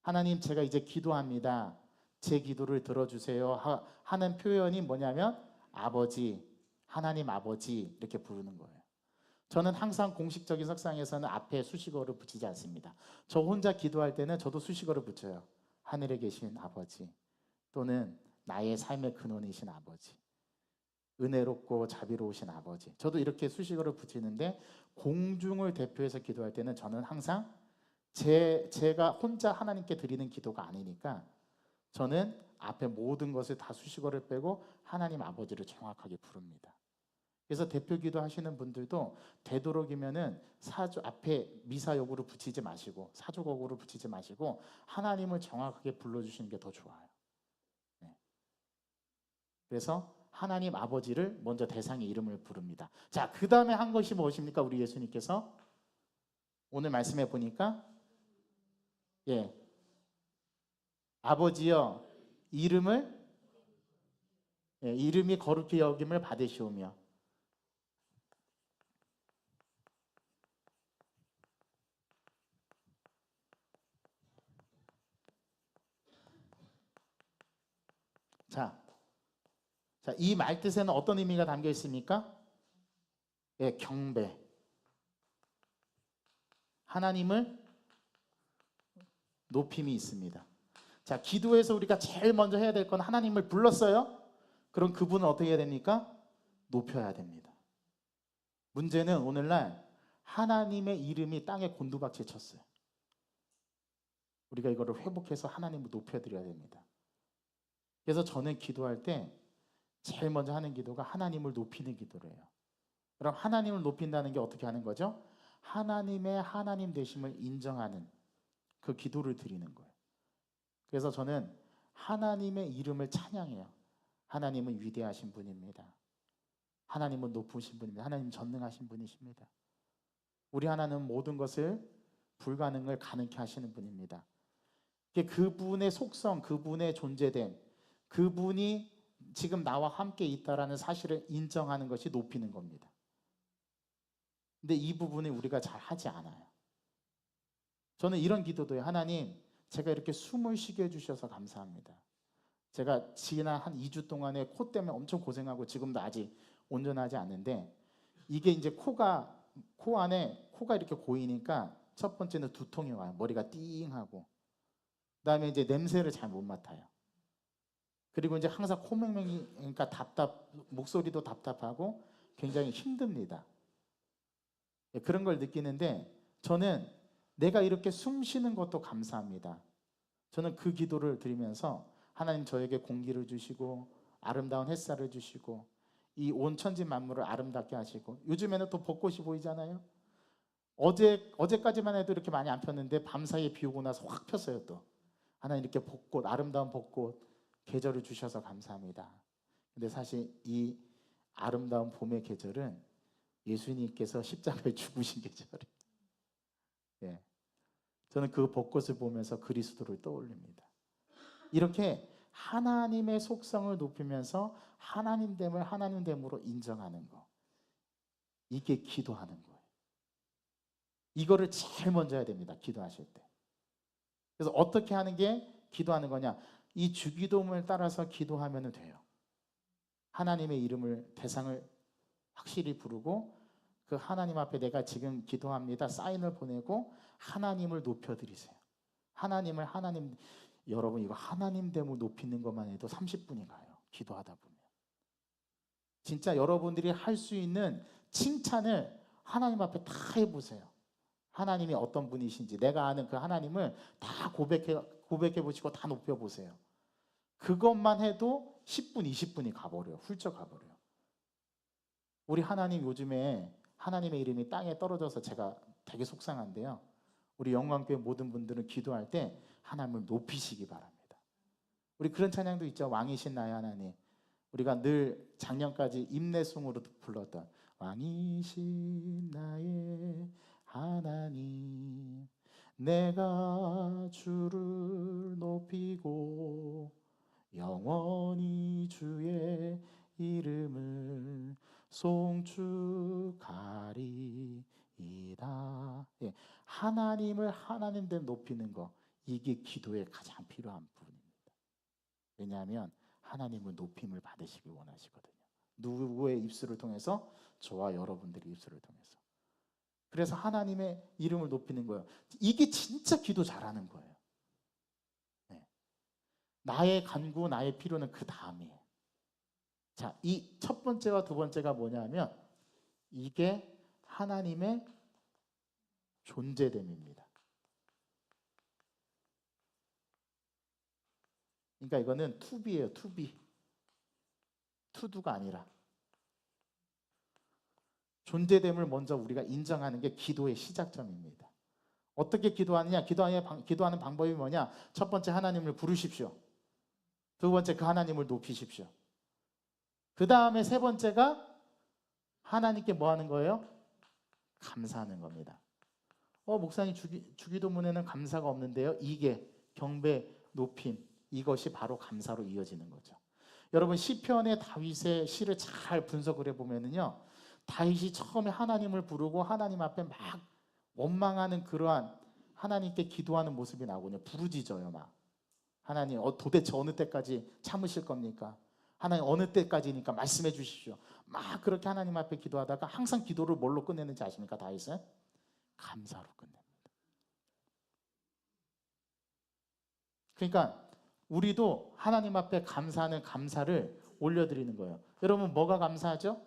하나님, 제가 이제 기도합니다. 제 기도를 들어주세요 하는 표현이 뭐냐면 아버지, 하나님 아버지 이렇게 부르는 거예요. 저는 항상 공식적인 석상에서는 앞에 수식어를 붙이지 않습니다. 저 혼자 기도할 때는 저도 수식어를 붙여요. 하늘에 계신 아버지, 또는 나의 삶의 근원이신 아버지, 은혜롭고 자비로우신 아버지. 저도 이렇게 수식어를 붙이는데 공중을 대표해서 기도할 때는 저는 항상 제가 혼자 하나님께 드리는 기도가 아니니까 저는 앞에 모든 것을 다 수식어를 빼고 하나님 아버지를 정확하게 부릅니다. 그래서 대표 기도 하시는 분들도 되도록이면은 앞에 미사여구를 붙이지 마시고 사조거구를 붙이지 마시고 하나님을 정확하게 불러주시는 게 더 좋아요. 네. 그래서 하나님 아버지를 먼저 대상의 이름을 부릅니다. 자, 그 다음에 한 것이 무엇입니까? 우리 예수님께서 오늘 말씀해 보니까 예, 아버지여 이름이 거룩히 여김을 받으시오며. 자, 이 말뜻에는 어떤 의미가 담겨 있습니까? 예, 경배. 하나님을 높임이 있습니다. 자, 기도에서 우리가 제일 먼저 해야 될 건 하나님을 불렀어요? 그럼 그분은 어떻게 해야 됩니까? 높여야 됩니다. 문제는 오늘날 하나님의 이름이 땅에 곤두박질 쳤어요. 우리가 이거를 회복해서 하나님을 높여드려야 됩니다. 그래서 저는 기도할 때 제일 먼저 하는 기도가 하나님을 높이는 기도래요. 그럼 하나님을 높인다는 게 어떻게 하는 거죠? 하나님의 하나님 되심을 인정하는 그 기도를 드리는 거예요. 그래서 저는 하나님의 이름을 찬양해요. 하나님은 위대하신 분입니다. 하나님은 높으신 분입니다. 하나님 전능하신 분이십니다. 우리 하나님은 모든 것을 불가능을 가능케 하시는 분입니다. 그분의 속성, 그분의 존재됨, 그분이 지금 나와 함께 있다라는 사실을 인정하는 것이 높이는 겁니다. 근데 이 부분을 우리가 잘 하지 않아요. 저는 이런 기도도 해요. 하나님, 제가 이렇게 숨을 쉬게 해주셔서 감사합니다. 제가 지난 한 2주 동안에 코 때문에 엄청 고생하고 지금도 아직 온전하지 않는데 이게 이제 코 안에 코가 이렇게 고이니까 첫 번째는 두통이 와요. 머리가 띵하고. 그다음에 이제 냄새를 잘 못 맡아요. 그리고 이제 항상 코맹맹이, 그러니까 목소리도 답답하고 굉장히 힘듭니다. 예, 그런 걸 느끼는데 저는 내가 이렇게 숨 쉬는 것도 감사합니다. 저는 그 기도를 드리면서 하나님 저에게 공기를 주시고 아름다운 햇살을 주시고 이 온 천지 만물을 아름답게 하시고, 요즘에는 또 벚꽃이 보이잖아요. 어제까지만 해도 이렇게 많이 안 폈는데 밤사이에 비 오고 나서 확 폈어요. 또 하나님 이렇게 벚꽃, 아름다운 벚꽃 계절을 주셔서 감사합니다. 근데 사실 이 아름다운 봄의 계절은 예수님께서 십자가에 죽으신 계절이에요. 예. 저는 그 벚꽃을 보면서 그리스도를 떠올립니다. 이렇게 하나님의 속성을 높이면서 하나님됨을 하나님됨으로 인정하는 거, 이게 기도하는 거예요. 이거를 제일 먼저 해야 됩니다. 기도하실 때. 그래서 어떻게 하는 게 기도하는 거냐? 이 주기도문을 따라서 기도하면 돼요. 하나님의 이름을, 대상을 확실히 부르고 그 하나님 앞에 내가 지금 기도합니다 사인을 보내고 하나님을 높여드리세요. 하나님, 여러분 이거 하나님됨을 높이는 것만 해도 30분이 가요. 기도하다 보면. 진짜 여러분들이 할 수 있는 칭찬을 하나님 앞에 다 해보세요. 하나님이 어떤 분이신지, 내가 아는 그 하나님을 다 고백해 보시고 다 높여보세요. 그것만 해도 10분, 20분이 가버려요. 훌쩍 가버려요. 우리 하나님, 요즘에 하나님의 이름이 땅에 떨어져서 제가 되게 속상한데요. 우리 영광교회 모든 분들은 기도할 때 하나님을 높이시기 바랍니다. 우리 그런 찬양도 있죠. 왕이신 나의 하나님. 우리가 늘 작년까지 임내송으로 불렀던 왕이신 나의 하나님, 내가 주를 높이고 영원히 주의 이름을 송축하리이다. 예, 하나님을 하나님들 높이는 거, 이게 기도에 가장 필요한 부분입니다. 왜냐하면 하나님은 높임을 받으시길 원하시거든요. 누구의 입술을 통해서? 저와 여러분들의 입술을 통해서. 그래서 하나님의 이름을 높이는 거예요. 이게 진짜 기도 잘하는 거예요. 네. 나의 간구, 나의 필요는 그 다음이에요. 자, 이 첫 번째와 두 번째가 뭐냐면 이게 하나님의 존재됨입니다. 그러니까 이거는 투비예요. 투비. 투두가 아니라 존재됨을 먼저 우리가 인정하는 게 기도의 시작점입니다. 어떻게 기도하느냐? 기도하는 방법이 뭐냐? 첫 번째, 하나님을 부르십시오. 두 번째, 그 하나님을 높이십시오. 그 다음에 세 번째가 하나님께 뭐 하는 거예요? 감사하는 겁니다. 목사님, 주기도문에는 감사가 없는데요. 이게 경배, 높임, 이것이 바로 감사로 이어지는 거죠. 여러분, 시편의 다윗의 시를 잘 분석을 해보면요, 다윗이 처음에 하나님을 부르고 하나님 앞에 막 원망하는 그러한, 하나님께 기도하는 모습이 나오거든요. 부르짖어요. 막 하나님, 도대체 어느 때까지 참으실 겁니까? 하나님, 어느 때까지니까 말씀해 주십시오. 막 그렇게 하나님 앞에 기도하다가 항상 기도를 뭘로 끝내는지 아십니까? 다윗은 감사로 끝냅니다. 그러니까 우리도 하나님 앞에 감사하는 감사를 올려드리는 거예요. 여러분, 뭐가 감사하죠?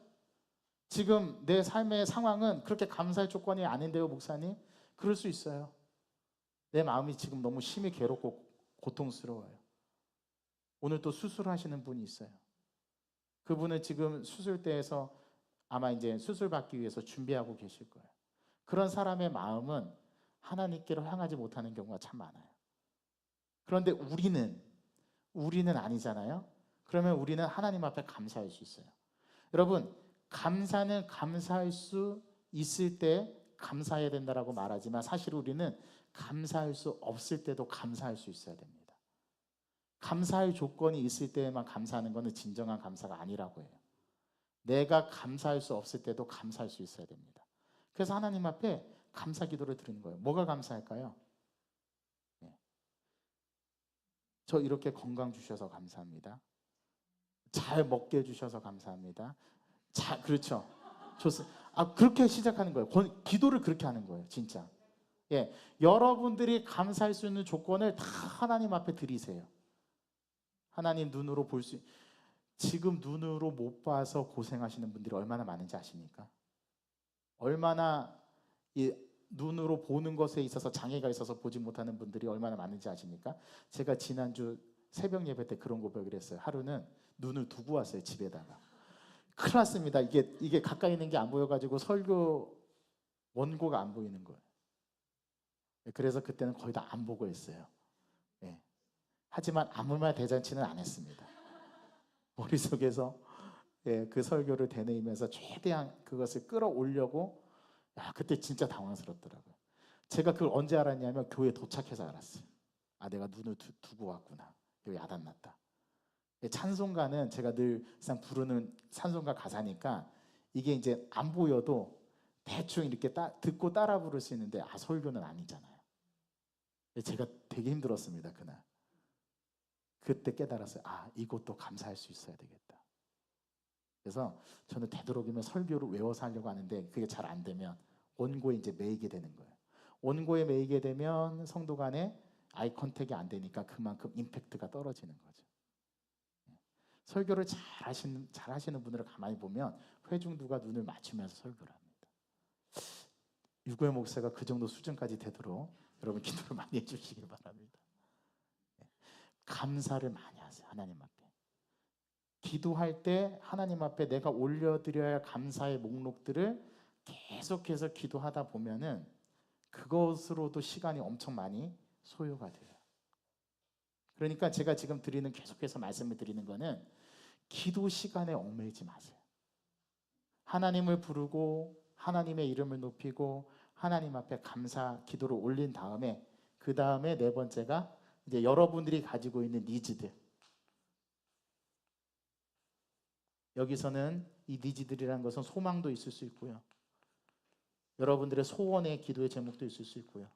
지금 내 삶의 상황은 그렇게 감사할 조건이 아닌데요, 목사님? 그럴 수 있어요. 내 마음이 지금 너무 심히 괴롭고 고통스러워요. 오늘 또 수술하시는 분이 있어요. 그분은 지금 수술대에서 아마 이제 수술 받기 위해서 준비하고 계실 거예요. 그런 사람의 마음은 하나님께로 향하지 못하는 경우가 참 많아요. 그런데 우리는 아니잖아요. 그러면 우리는 하나님 앞에 감사할 수 있어요. 여러분, 감사는 감사할 수 있을 때 감사해야 된다라고 말하지만 사실 우리는 감사할 수 없을 때도 감사할 수 있어야 됩니다. 감사할 조건이 있을 때만 감사하는 것은 진정한 감사가 아니라고 해요. 내가 감사할 수 없을 때도 감사할 수 있어야 됩니다. 그래서 하나님 앞에 감사 기도를 드리는 거예요. 뭐가 감사할까요? 네. 저 이렇게 건강 주셔서 감사합니다. 잘 먹게 해주셔서 감사합니다. 그렇죠. 그렇게 시작하는 거예요. 기도를 그렇게 하는 거예요, 진짜. 예, 여러분들이 감사할 수 있는 조건을 다 하나님 앞에 드리세요. 하나님 눈으로 볼 수, 지금 눈으로 못 봐서 고생하시는 분들이 얼마나 많은지 아십니까? 얼마나 이 눈으로 보는 것에 있어서 장애가 있어서 보지 못하는 분들이 얼마나 많은지 아십니까? 제가 지난주 새벽 예배 때 그런 고백을 했어요. 하루는 눈을 두고 왔어요, 집에다가. 큰일 났습니다. 이게 가까이 있는 게 안 보여가지고 설교 원고가 안 보이는 거예요. 그래서 그때는 거의 다 안 보고 했어요. 예. 하지만 아무 말 대잔치는 안 했습니다. 머릿속에서 그 설교를 되뇌이면서 최대한 그것을 끌어올려고, 그때 진짜 당황스럽더라고요. 제가 그걸 언제 알았냐면 교회 도착해서 알았어요. 내가 눈을 두고 왔구나. 여기 야단났다. 찬송가는 제가 늘상 부르는 찬송가 가사니까 이게 이제 안 보여도 대충 이렇게 듣고 따라 부를 수 있는데 설교는 아니잖아요. 제가 되게 힘들었습니다, 그날. 그때 깨달았어요. 이것도 감사할 수 있어야 되겠다. 그래서 저는 되도록이면 설교를 외워서 하려고 하는데 그게 잘 안 되면 원고에 이제 매이게 되는 거예요. 원고에 매이게 되면 성도 간에 아이 컨택이 안 되니까 그만큼 임팩트가 떨어지는 거죠. 설교를 잘 하시는 분들을 가만히 보면 회중들과 눈을 맞추면서 설교를 합니다. 유고의 목사가 그 정도 수준까지 되도록 여러분 기도를 많이 해주시기 바랍니다. 감사를 많이 하세요, 하나님 앞에. 기도할 때 하나님 앞에 내가 올려드려야 할 감사의 목록들을 계속해서 기도하다 보면은 그것으로도 시간이 엄청 많이 소요가 돼요. 그러니까 제가 지금 계속해서 말씀을 드리는 거는 기도 시간에 얽매이지 마세요. 하나님을 부르고 하나님의 이름을 높이고 하나님 앞에 감사 기도를 올린 다음에 그 다음에 네 번째가 이제 여러분들이 가지고 있는 니즈들. 여기서는 이 니즈들이라는 것은 소망도 있을 수 있고요. 여러분들의 소원의 기도의 제목도 있을 수 있고요.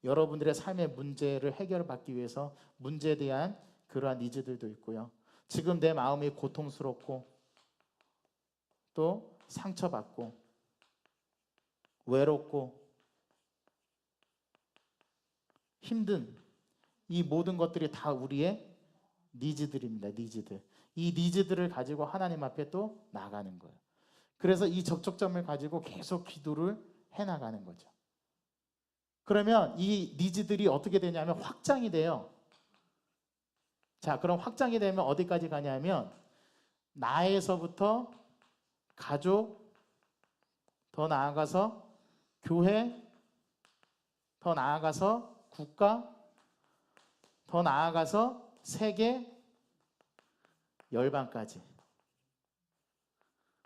여러분들의 삶의 문제를 해결받기 위해서 문제에 대한 그러한 니즈들도 있고요. 지금 내 마음이 고통스럽고 또 상처받고 외롭고 힘든 이 모든 것들이 다 우리의 니즈들입니다. 니즈들. 이 니즈들을 가지고 하나님 앞에 또 나가는 거예요. 그래서 이 적적점을 가지고 계속 기도를 해나가는 거죠. 그러면 이 니즈들이 어떻게 되냐면 확장이 돼요. 자, 그럼 확장이 되면 어디까지 가냐면 나에서부터 가족, 더 나아가서 교회, 더 나아가서 국가, 더 나아가서 세계, 열방까지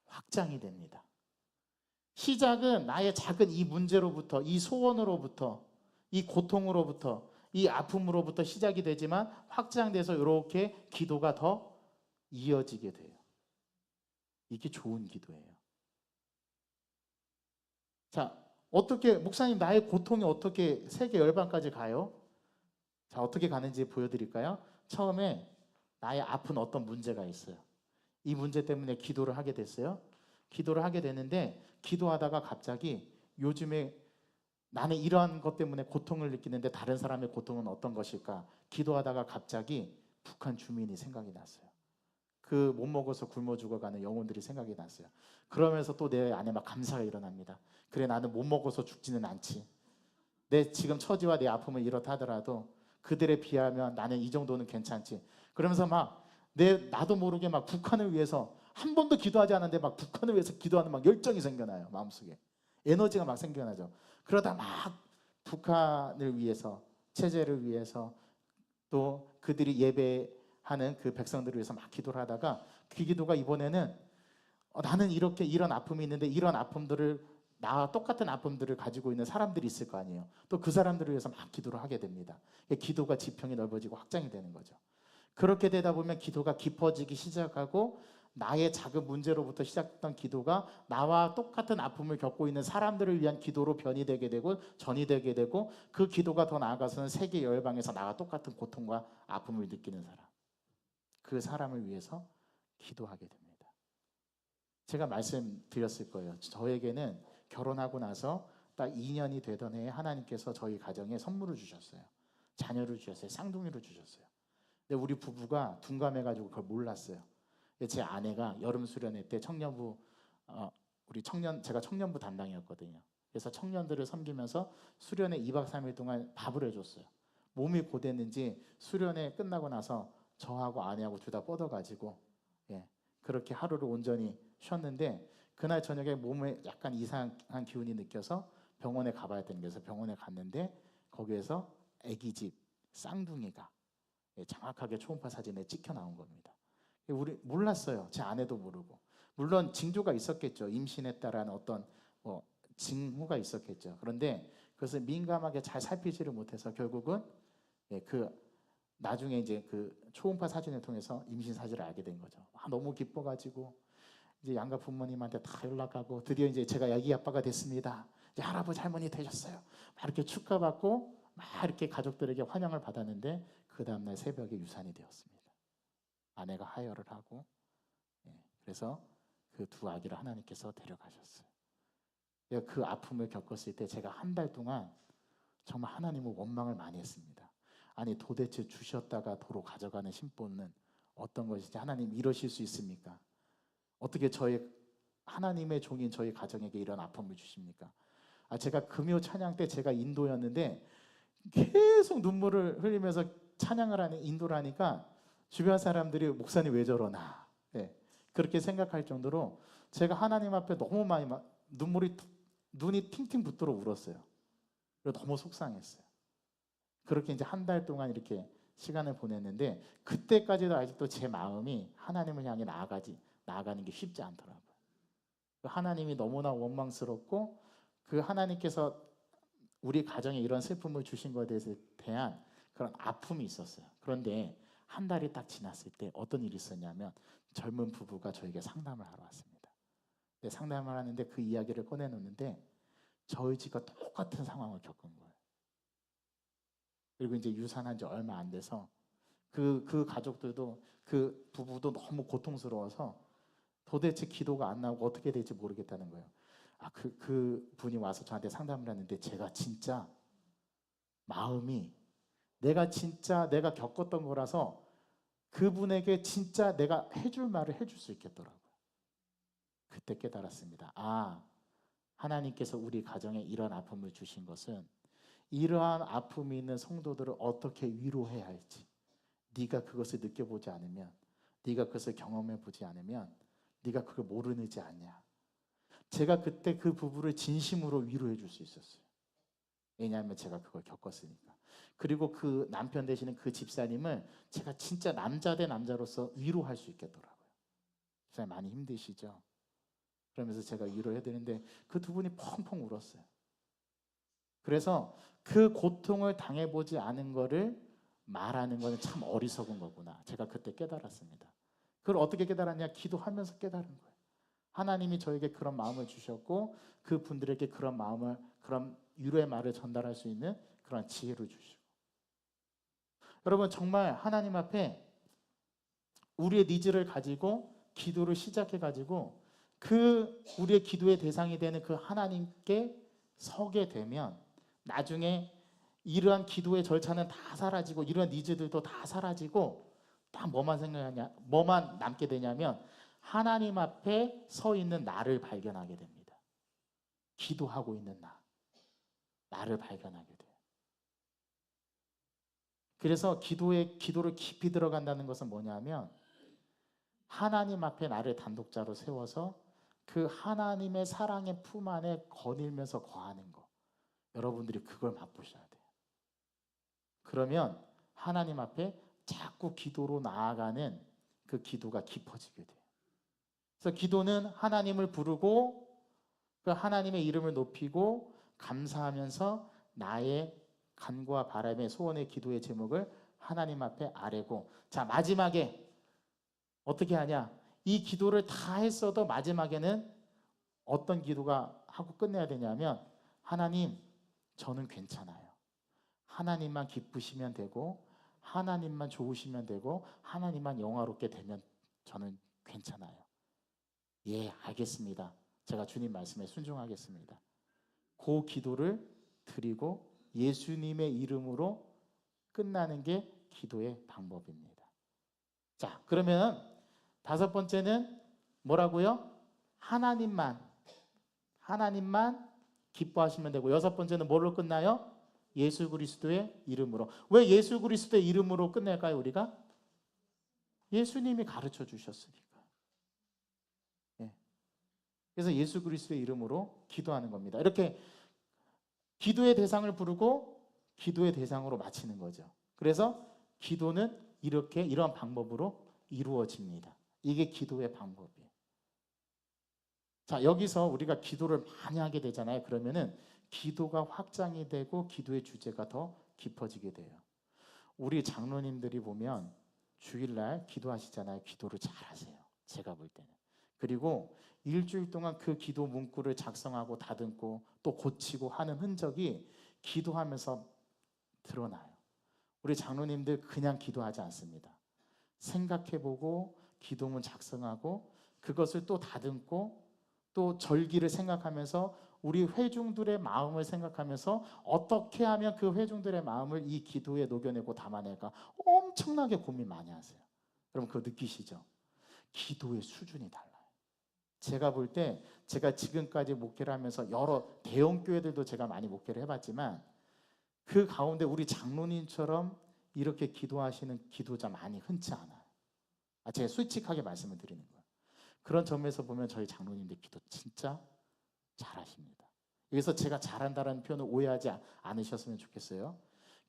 확장이 됩니다. 시작은 나의 작은 이 문제로부터, 이 소원으로부터, 이 고통으로부터, 이 아픔으로부터 시작이 되지만 확장돼서 이렇게 기도가 더 이어지게 돼요. 이게 좋은 기도예요. 자, 어떻게 목사님 나의 고통이 어떻게 세계 열방까지 가요? 자, 어떻게 가는지 보여드릴까요? 처음에 나의 아픈 어떤 문제가 있어요. 이 문제 때문에 기도를 하게 됐어요. 기도를 하게 되는데 기도하다가 갑자기 요즘에 나는 이러한 것 때문에 고통을 느끼는데 다른 사람의 고통은 어떤 것일까? 기도하다가 갑자기 북한 주민이 생각이 났어요. 그 못 먹어서 굶어 죽어가는 영혼들이 생각이 났어요. 그러면서 또 내 안에 막 감사가 일어납니다. 그래, 나는 못 먹어서 죽지는 않지. 내 지금 처지와 내 아픔을 이렇다 하더라도 그들에 비하면 나는 이 정도는 괜찮지. 그러면서 나도 모르게 막 북한을 위해서 한 번도 기도하지 않았는데 막 북한을 위해서 기도하는 막 열정이 생겨나요. 마음속에 에너지가 막 생겨나죠. 그러다 막 북한을 위해서, 체제를 위해서, 또 그들이 예배하는 그 백성들을 위해서 막 기도를 하다가 그 기도가 이번에는 나는 이런 아픔이 있는데 이런 아픔들을, 나와 똑같은 아픔들을 가지고 있는 사람들이 있을 거 아니에요. 또 그 사람들을 위해서 막 기도를 하게 됩니다. 기도가 지평이 넓어지고 확장이 되는 거죠. 그렇게 되다 보면 기도가 깊어지기 시작하고 나의 작은 문제로부터 시작했던 기도가 나와 똑같은 아픔을 겪고 있는 사람들을 위한 기도로 변이 되게 되고 전이 되게 되고 그 기도가 더 나아가서는 세계 열방에서 나와 똑같은 고통과 아픔을 느끼는 사람, 그 사람을 위해서 기도하게 됩니다. 제가 말씀드렸을 거예요. 저에게는 결혼하고 나서 딱 2년이 되던 해에 하나님께서 저희 가정에 선물을 주셨어요. 자녀를 주셨어요. 쌍둥이를 주셨어요. 근데 우리 부부가 둔감해가지고 그걸 몰랐어요. 제 아내가 여름 수련회 때 청년부 제가 청년부 담당이었거든요. 그래서 청년들을 섬기면서 수련회 2박 3일 동안 밥을 해줬어요. 몸이 고됐는지 수련회 끝나고 나서 저하고 아내하고 둘 다 뻗어가지고 예, 그렇게 하루를 온전히 쉬었는데 그날 저녁에 몸에 약간 이상한 기운이 느껴서 병원에 가봐야 되는 거여서 병원에 갔는데 거기에서 아기 집 쌍둥이가 정확하게 초음파 사진에 찍혀 나온 겁니다. 우리 몰랐어요. 제 아내도 모르고. 물론 징조가 있었겠죠. 임신했다라는 어떤 징후가 있었겠죠. 그런데 그것을 민감하게 잘 살피지를 못해서 결국은 그 나중에 이제 그 초음파 사진을 통해서 임신 사실을 알게 된 거죠. 너무 기뻐가지고 이제 양가 부모님한테 다 연락하고 드디어 이제 제가 아기 아빠가 됐습니다. 이제 할아버지 할머니 되셨어요. 막 이렇게 축하받고 막 이렇게 가족들에게 환영을 받았는데 그 다음날 새벽에 유산이 되었습니다. 아내가 하혈을 하고 그래서 그 두 아기를 하나님께서 데려가셨어요. 그 아픔을 겪었을 때 제가 한 달 동안 정말 하나님을 원망을 많이 했습니다. 아니 도대체 주셨다가 도로 가져가는 심보는 어떤 것이지? 하나님 이러실 수 있습니까? 어떻게 하나님의 종인 저희 가정에게 이런 아픔을 주십니까? 제가 금요 찬양 때 제가 인도였는데 계속 눈물을 흘리면서 찬양을 하는 인도를 하니까 주변 사람들이 목사님 왜 저러나 그렇게 생각할 정도로 제가 하나님 앞에 너무 많이 눈이 팅팅 붓도록 울었어요. 그래서 너무 속상했어요. 그렇게 이제 한 달 동안 이렇게 시간을 보냈는데 그때까지도 아직도 제 마음이 하나님을 향해 나아가는 게 쉽지 않더라고요. 하나님이 너무나 원망스럽고 그 하나님께서 우리 가정에 이런 슬픔을 주신 것에 대한 그런 아픔이 있었어요. 그런데 한 달이 딱 지났을 때 어떤 일이 있었냐면 젊은 부부가 저에게 상담을 하러 왔습니다. 상담을 하는데 그 이야기를 꺼내놓는데 저희 집과 똑같은 상황을 겪은 거예요. 그리고 이제 유산한 지 얼마 안 돼서 그 가족들도 그 부부도 너무 고통스러워서 도대체 기도가 안 나오고 어떻게 될지 모르겠다는 거예요. 그 분이 와서 저한테 상담을 하는데 제가 진짜 마음이 내가 겪었던 거라서 그분에게 진짜 내가 해줄 말을 해줄 수 있겠더라고요. 그때 깨달았습니다. 하나님께서 우리 가정에 이런 아픔을 주신 것은 이러한 아픔이 있는 성도들을 어떻게 위로해야 할지 네가 그것을 느껴보지 않으면 네가 그것을 경험해보지 않으면 네가 그걸 모르지 않냐. 제가 그때 그 부부를 진심으로 위로해 줄 수 있었어요. 왜냐하면 제가 그걸 겪었으니까. 그리고 그 남편 되시는 그 집사님을 제가 진짜 남자 대 남자로서 위로할 수 있겠더라고요. 집사님 많이 힘드시죠? 그러면서 제가 위로해드리는데 그 두 분이 펑펑 울었어요. 그래서 그 고통을 당해보지 않은 거를 말하는 거는 참 어리석은 거구나. 제가 그때 깨달았습니다. 그걸 어떻게 깨달았냐? 기도하면서 깨달은 거예요. 하나님이 저에게 그런 마음을 주셨고 그 분들에게 그런 위로의 말을 전달할 수 있는 그런 지혜를 주시고 여러분 정말 하나님 앞에 우리의 니즈를 가지고 기도를 시작해 가지고 우리의 기도의 대상이 되는 그 하나님께 서게 되면 나중에 이러한 기도의 절차는 다 사라지고 이러한 니즈들도 다 사라지고 딱 뭐만 남게 되냐면 하나님 앞에 서 있는 나를 발견하게 됩니다. 기도하고 있는 나를 발견하게 돼요. 그래서 기도를 깊이 들어간다는 것은 뭐냐면 하나님 앞에 나를 단독자로 세워서 그 하나님의 사랑의 품 안에 거닐면서 거하는 거. 여러분들이 그걸 맛보셔야 돼요. 그러면 하나님 앞에 자꾸 기도로 나아가는 그 기도가 깊어지게 돼요. 그래서 기도는 하나님을 부르고 그 하나님의 이름을 높이고 감사하면서 나의 간구와 바람의 소원의 기도의 제목을 하나님 앞에 아뢰고 자 마지막에 어떻게 하냐 이 기도를 다 했어도 마지막에는 어떤 기도가 하고 끝내야 되냐면 하나님 저는 괜찮아요. 하나님만 기쁘시면 되고 하나님만 좋으시면 되고 하나님만 영화롭게 되면 저는 괜찮아요. 예, 알겠습니다. 제가 주님 말씀에 순종하겠습니다. 그 기도를 드리고 예수님의 이름으로 끝나는 게 기도의 방법입니다. 자, 그러면 다섯 번째는 뭐라고요? 하나님만 기뻐하시면 되고, 여섯 번째는 뭘로 끝나요? 예수 그리스도의 이름으로. 왜 예수 그리스도의 이름으로 끝낼까요, 우리가? 예수님이 가르쳐 주셨으니까. 예. 그래서 예수 그리스도의 이름으로 기도하는 겁니다. 이렇게 기도의 대상을 부르고 기도의 대상으로 마치는 거죠. 그래서 기도는 이렇게 이러한 방법으로 이루어집니다. 이게 기도의 방법이에요. 자, 여기서 우리가 기도를 많이 하게 되잖아요. 그러면은 기도가 확장이 되고 기도의 주제가 더 깊어지게 돼요. 우리 장로님들이 보면 주일날 기도하시잖아요. 기도를 잘 하세요. 제가 볼 때는. 그리고 일주일 동안 그 기도 문구를 작성하고 다듬고 또 고치고 하는 흔적이 기도하면서 드러나요. 우리 장로님들 그냥 기도하지 않습니다. 생각해보고 기도문 작성하고 그것을 또 다듬고 또 절기를 생각하면서 우리 회중들의 마음을 생각하면서 어떻게 하면 그 회중들의 마음을 이 기도에 녹여내고 담아낼까 엄청나게 고민 많이 하세요. 여러분 그거 느끼시죠? 기도의 수준이 달라요. 제가 볼 때 제가 지금까지 목회를 하면서 여러 대형 교회들도 제가 많이 목회를 해봤지만 그 가운데 우리 장로님처럼 이렇게 기도하시는 기도자 많이 흔치 않아요. 제가 솔직하게 말씀을 드리는 거예요. 그런 점에서 보면 저희 장로님들 기도 진짜 잘하십니다. 여기서 제가 잘한다는 표현을 오해하지 않으셨으면 좋겠어요.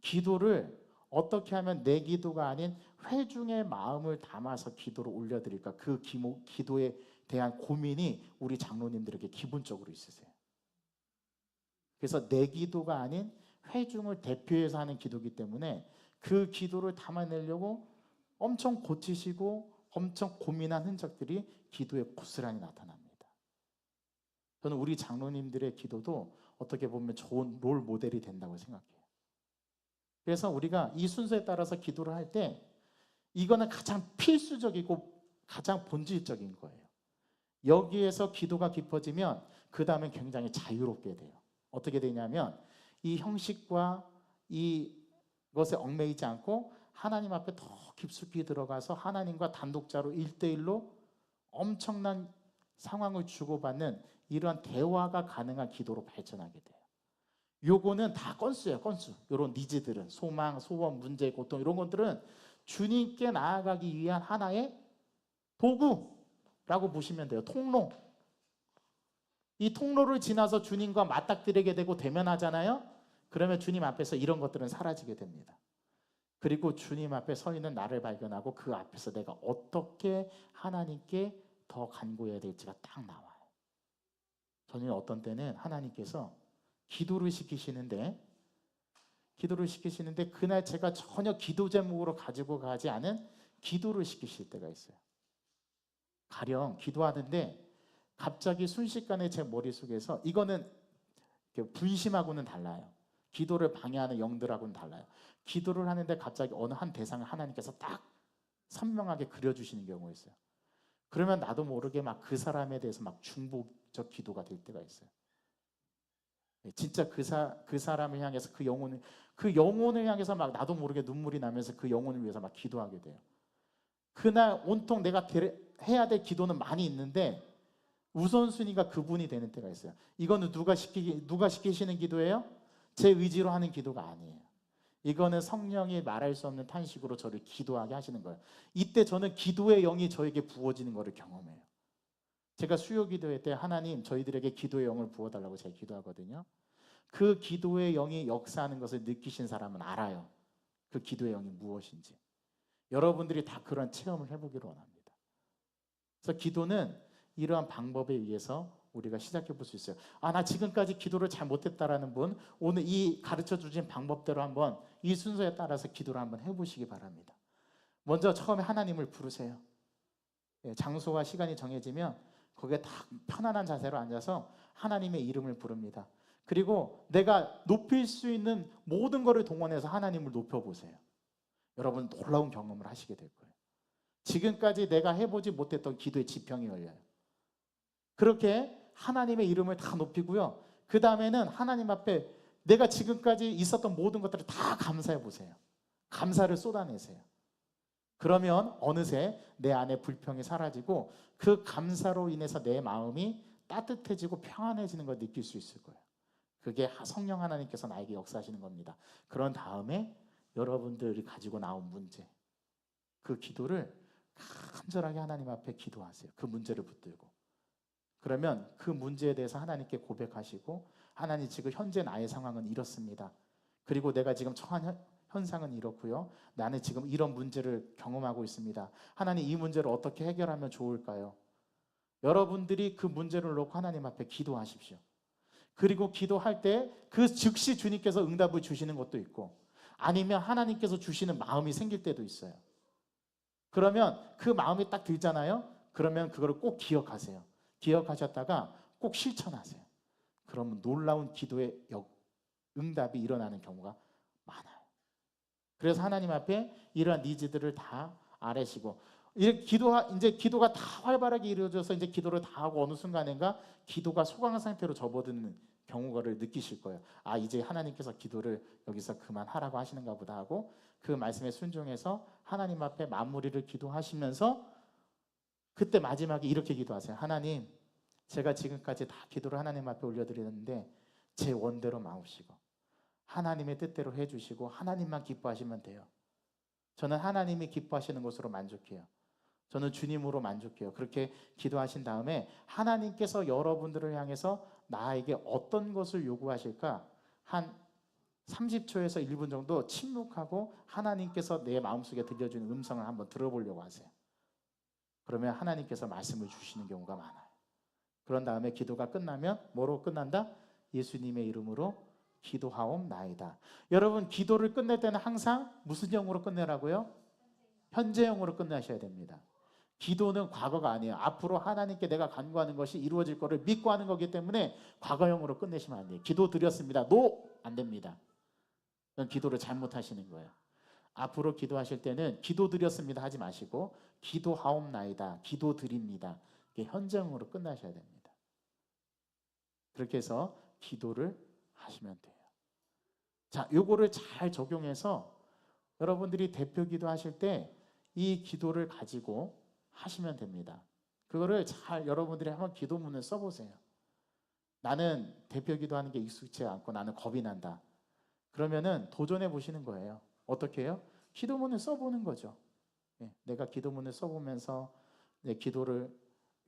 기도를 어떻게 하면 내 기도가 아닌 회중의 마음을 담아서 기도를 올려드릴까, 그 기도에 대한 고민이 우리 장로님들에게 기본적으로 있으세요. 그래서 내 기도가 아닌 회중을 대표해서 하는 기도이기 때문에 그 기도를 담아내려고 엄청 고치시고 엄청 고민한 흔적들이 기도에 고스란히 나타납니다. 저는 우리 장로님들의 기도도 어떻게 보면 좋은 롤 모델이 된다고 생각해요. 그래서 우리가 이 순서에 따라서 기도를 할 때 이거는 가장 필수적이고 가장 본질적인 거예요. 여기에서 기도가 깊어지면 그 다음엔 굉장히 자유롭게 돼요. 어떻게 되냐면 이 형식과 이것에 얽매이지 않고 하나님 앞에 더 깊숙이 들어가서 하나님과 단독자로 1대1로 엄청난 상황을 주고받는 이러한 대화가 가능한 기도로 발전하게 돼요. 요거는 다 건수예요. 건수. 이런 니즈들은 소망, 소원, 문제, 고통 이런 것들은 주님께 나아가기 위한 하나의 도구라고 보시면 돼요. 통로. 이 통로를 지나서 주님과 맞닥뜨리게 되고 대면하잖아요. 그러면 주님 앞에서 이런 것들은 사라지게 됩니다. 그리고 주님 앞에 서 있는 나를 발견하고 그 앞에서 내가 어떻게 하나님께 더 간구해야 될지가 딱 나와요. 저는 어떤 때는 하나님께서 기도를 시키시는데 그날 제가 전혀 기도 제목으로 가지고 가지 않은 기도를 시키실 때가 있어요. 가령 기도하는데 갑자기 순식간에 제 머릿속에서 이거는 분심하고는 달라요. 기도를 방해하는 영들하고는 달라요. 기도를 하는데 갑자기 어느 한 대상을 하나님께서 딱 선명하게 그려주시는 경우가 있어요. 그러면 나도 모르게 막 그 사람에 대해서 막 중보적 기도가 될 때가 있어요. 진짜 그 사람을 향해서 그 영혼을 향해서 막 나도 모르게 눈물이 나면서 그 영혼을 위해서 막 기도하게 돼요. 그날 온통 내가 해야 될 기도는 많이 있는데 우선순위가 그분이 되는 때가 있어요. 이거는 누가 시키시는 기도예요? 제 의지로 하는 기도가 아니에요. 이거는 성령이 말할 수 없는 탄식으로 저를 기도하게 하시는 거예요. 이때 저는 기도의 영이 저에게 부어지는 것을 경험해요. 제가 수요 기도회 때 하나님 저희들에게 기도의 영을 부어달라고 제가 기도하거든요. 그 기도의 영이 역사하는 것을 느끼신 사람은 알아요. 그 기도의 영이 무엇인지. 여러분들이 다 그런 체험을 해보기를 원합니다. 그래서 기도는 이러한 방법에 의해서 우리가 시작해 볼 수 있어요. 나 지금까지 기도를 잘 못했다라는 분, 오늘 이 가르쳐 주신 방법대로 한번 이 순서에 따라서 기도를 한번 해보시기 바랍니다. 먼저 처음에 하나님을 부르세요. 장소와 시간이 정해지면 거기에 딱 편안한 자세로 앉아서 하나님의 이름을 부릅니다. 그리고 내가 높일 수 있는 모든 것을 동원해서 하나님을 높여보세요. 여러분 놀라운 경험을 하시게 될 거예요. 지금까지 내가 해보지 못했던 기도의 지평이 열려요. 그렇게 하나님의 이름을 다 높이고요. 그 다음에는 하나님 앞에 내가 지금까지 있었던 모든 것들을 다 감사해 보세요. 감사를 쏟아내세요. 그러면 어느새 내 안에 불평이 사라지고 그 감사로 인해서 내 마음이 따뜻해지고 평안해지는 걸 느낄 수 있을 거예요. 그게 성령 하나님께서 나에게 역사하시는 겁니다. 그런 다음에 여러분들이 가지고 나온 문제, 그 기도를 간절하게 하나님 앞에 기도하세요. 그 문제를 붙들고. 그러면 그 문제에 대해서 하나님께 고백하시고, 하나님 지금 현재 나의 상황은 이렇습니다. 그리고 내가 지금 처한 현상은 이렇고요. 나는 지금 이런 문제를 경험하고 있습니다. 하나님, 이 문제를 어떻게 해결하면 좋을까요? 여러분들이 그 문제를 놓고 하나님 앞에 기도하십시오. 그리고 기도할 때 그 즉시 주님께서 응답을 주시는 것도 있고, 아니면 하나님께서 주시는 마음이 생길 때도 있어요. 그러면 그 마음이 딱 들잖아요. 그러면 그거를 꼭 기억하세요. 기억하셨다가 꼭 실천하세요. 그러면 놀라운 기도의 응답이 일어나는 경우가 많아요. 그래서 하나님 앞에 이러한 니즈들을 다 아뢰시고, 이제 기도가 다 활발하게 이루어져서 이제 기도를 다 하고 어느 순간인가 기도가 소강 상태로 접어드는 경우를 느끼실 거예요. 아, 이제 하나님께서 기도를 여기서 그만하라고 하시는가 보다 하고, 그 말씀에 순종해서 하나님 앞에 마무리를 기도하시면서 그때 마지막에 이렇게 기도하세요. 하나님, 제가 지금까지 다 기도를 하나님 앞에 올려드리는데 제 원대로 마옵시고 하나님의 뜻대로 해주시고 하나님만 기뻐하시면 돼요. 저는 하나님이 기뻐하시는 것으로 만족해요. 저는 주님으로 만족해요. 그렇게 기도하신 다음에 하나님께서 여러분들을 향해서 나에게 어떤 것을 요구하실까? 한 30초에서 1분 정도 침묵하고 하나님께서 내 마음속에 들려주는 음성을 한번 들어보려고 하세요. 그러면 하나님께서 말씀을 주시는 경우가 많아요. 그런 다음에 기도가 끝나면 뭐로 끝난다? 예수님의 이름으로 기도하옵나이다. 여러분, 기도를 끝낼 때는 항상 무슨 형으로 끝내라고요? 현재형으로 끝내셔야 됩니다. 기도는 과거가 아니에요. 앞으로 하나님께 내가 간구하는 것이 이루어질 것을 믿고 하는 거기 때문에 과거형으로 끝내시면 안 돼요. 기도 드렸습니다. 안 됩니다. 그건 기도를 잘못하시는 거예요. 앞으로 기도하실 때는 기도 드렸습니다 하지 마시고 기도하옵나이다, 기도 드립니다. 이게 현재형으로 끝나셔야 됩니다. 그렇게 해서 기도를 하시면 돼요. 자, 요거를 잘 적용해서 여러분들이 대표 기도하실 때 이 기도를 가지고 하시면 됩니다. 그거를 잘 여러분들이 한번 기도문을 써보세요. 나는 대표 기도하는 게 익숙치 않고 나는 겁이 난다. 그러면은 도전해 보시는 거예요. 어떻게 해요? 기도문을 써보는 거죠. 내가 기도문을 써보면서 내 기도를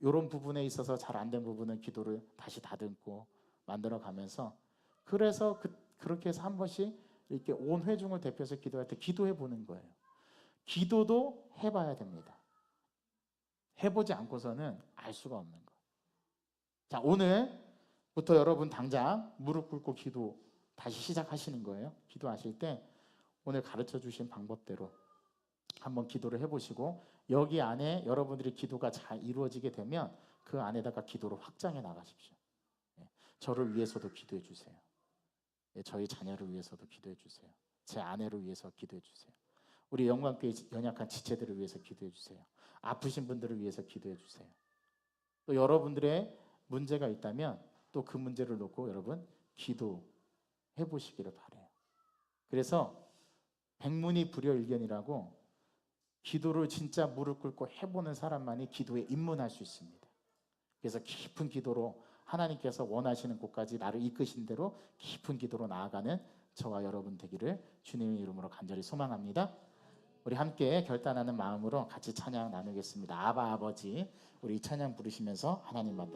이런 부분에 있어서 잘 안 된 부분은 기도를 다시 다듬고 만들어 가면서, 그래서 그렇게 해서 한 번씩 이렇게 온 회중을 대표해서 기도할 때 기도해 보는 거예요. 기도도 해봐야 됩니다. 해보지 않고서는 알 수가 없는 거예요. 자, 오늘부터 여러분 당장 무릎 꿇고 기도 다시 시작하시는 거예요. 기도하실 때 오늘 가르쳐 주신 방법대로 한번 기도를 해보시고, 여기 안에 여러분들이 기도가 잘 이루어지게 되면 그 안에다가 기도를 확장해 나가십시오. 저를 위해서도 기도해 주세요. 저희 자녀를 위해서도 기도해 주세요. 제 아내를 위해서 기도해 주세요. 우리 영광교회 연약한 지체들을 위해서 기도해 주세요. 아프신 분들을 위해서 기도해 주세요. 또 여러분들의 문제가 있다면 또 그 문제를 놓고 여러분 기도해 보시기를 바라요. 그래서 백문이 불여일견이라고, 기도를 진짜 무릎 꿇고 해보는 사람만이 기도에 입문할 수 있습니다. 그래서 깊은 기도로 하나님께서 원하시는 곳까지 나를 이끄신 대로 깊은 기도로 나아가는 저와 여러분 되기를 주님의 이름으로 간절히 소망합니다. 우리 함께 결단하는 마음으로 같이 찬양 나누겠습니다. 아바 아버지, 우리 이 찬양 부르시면서 하나님 앞에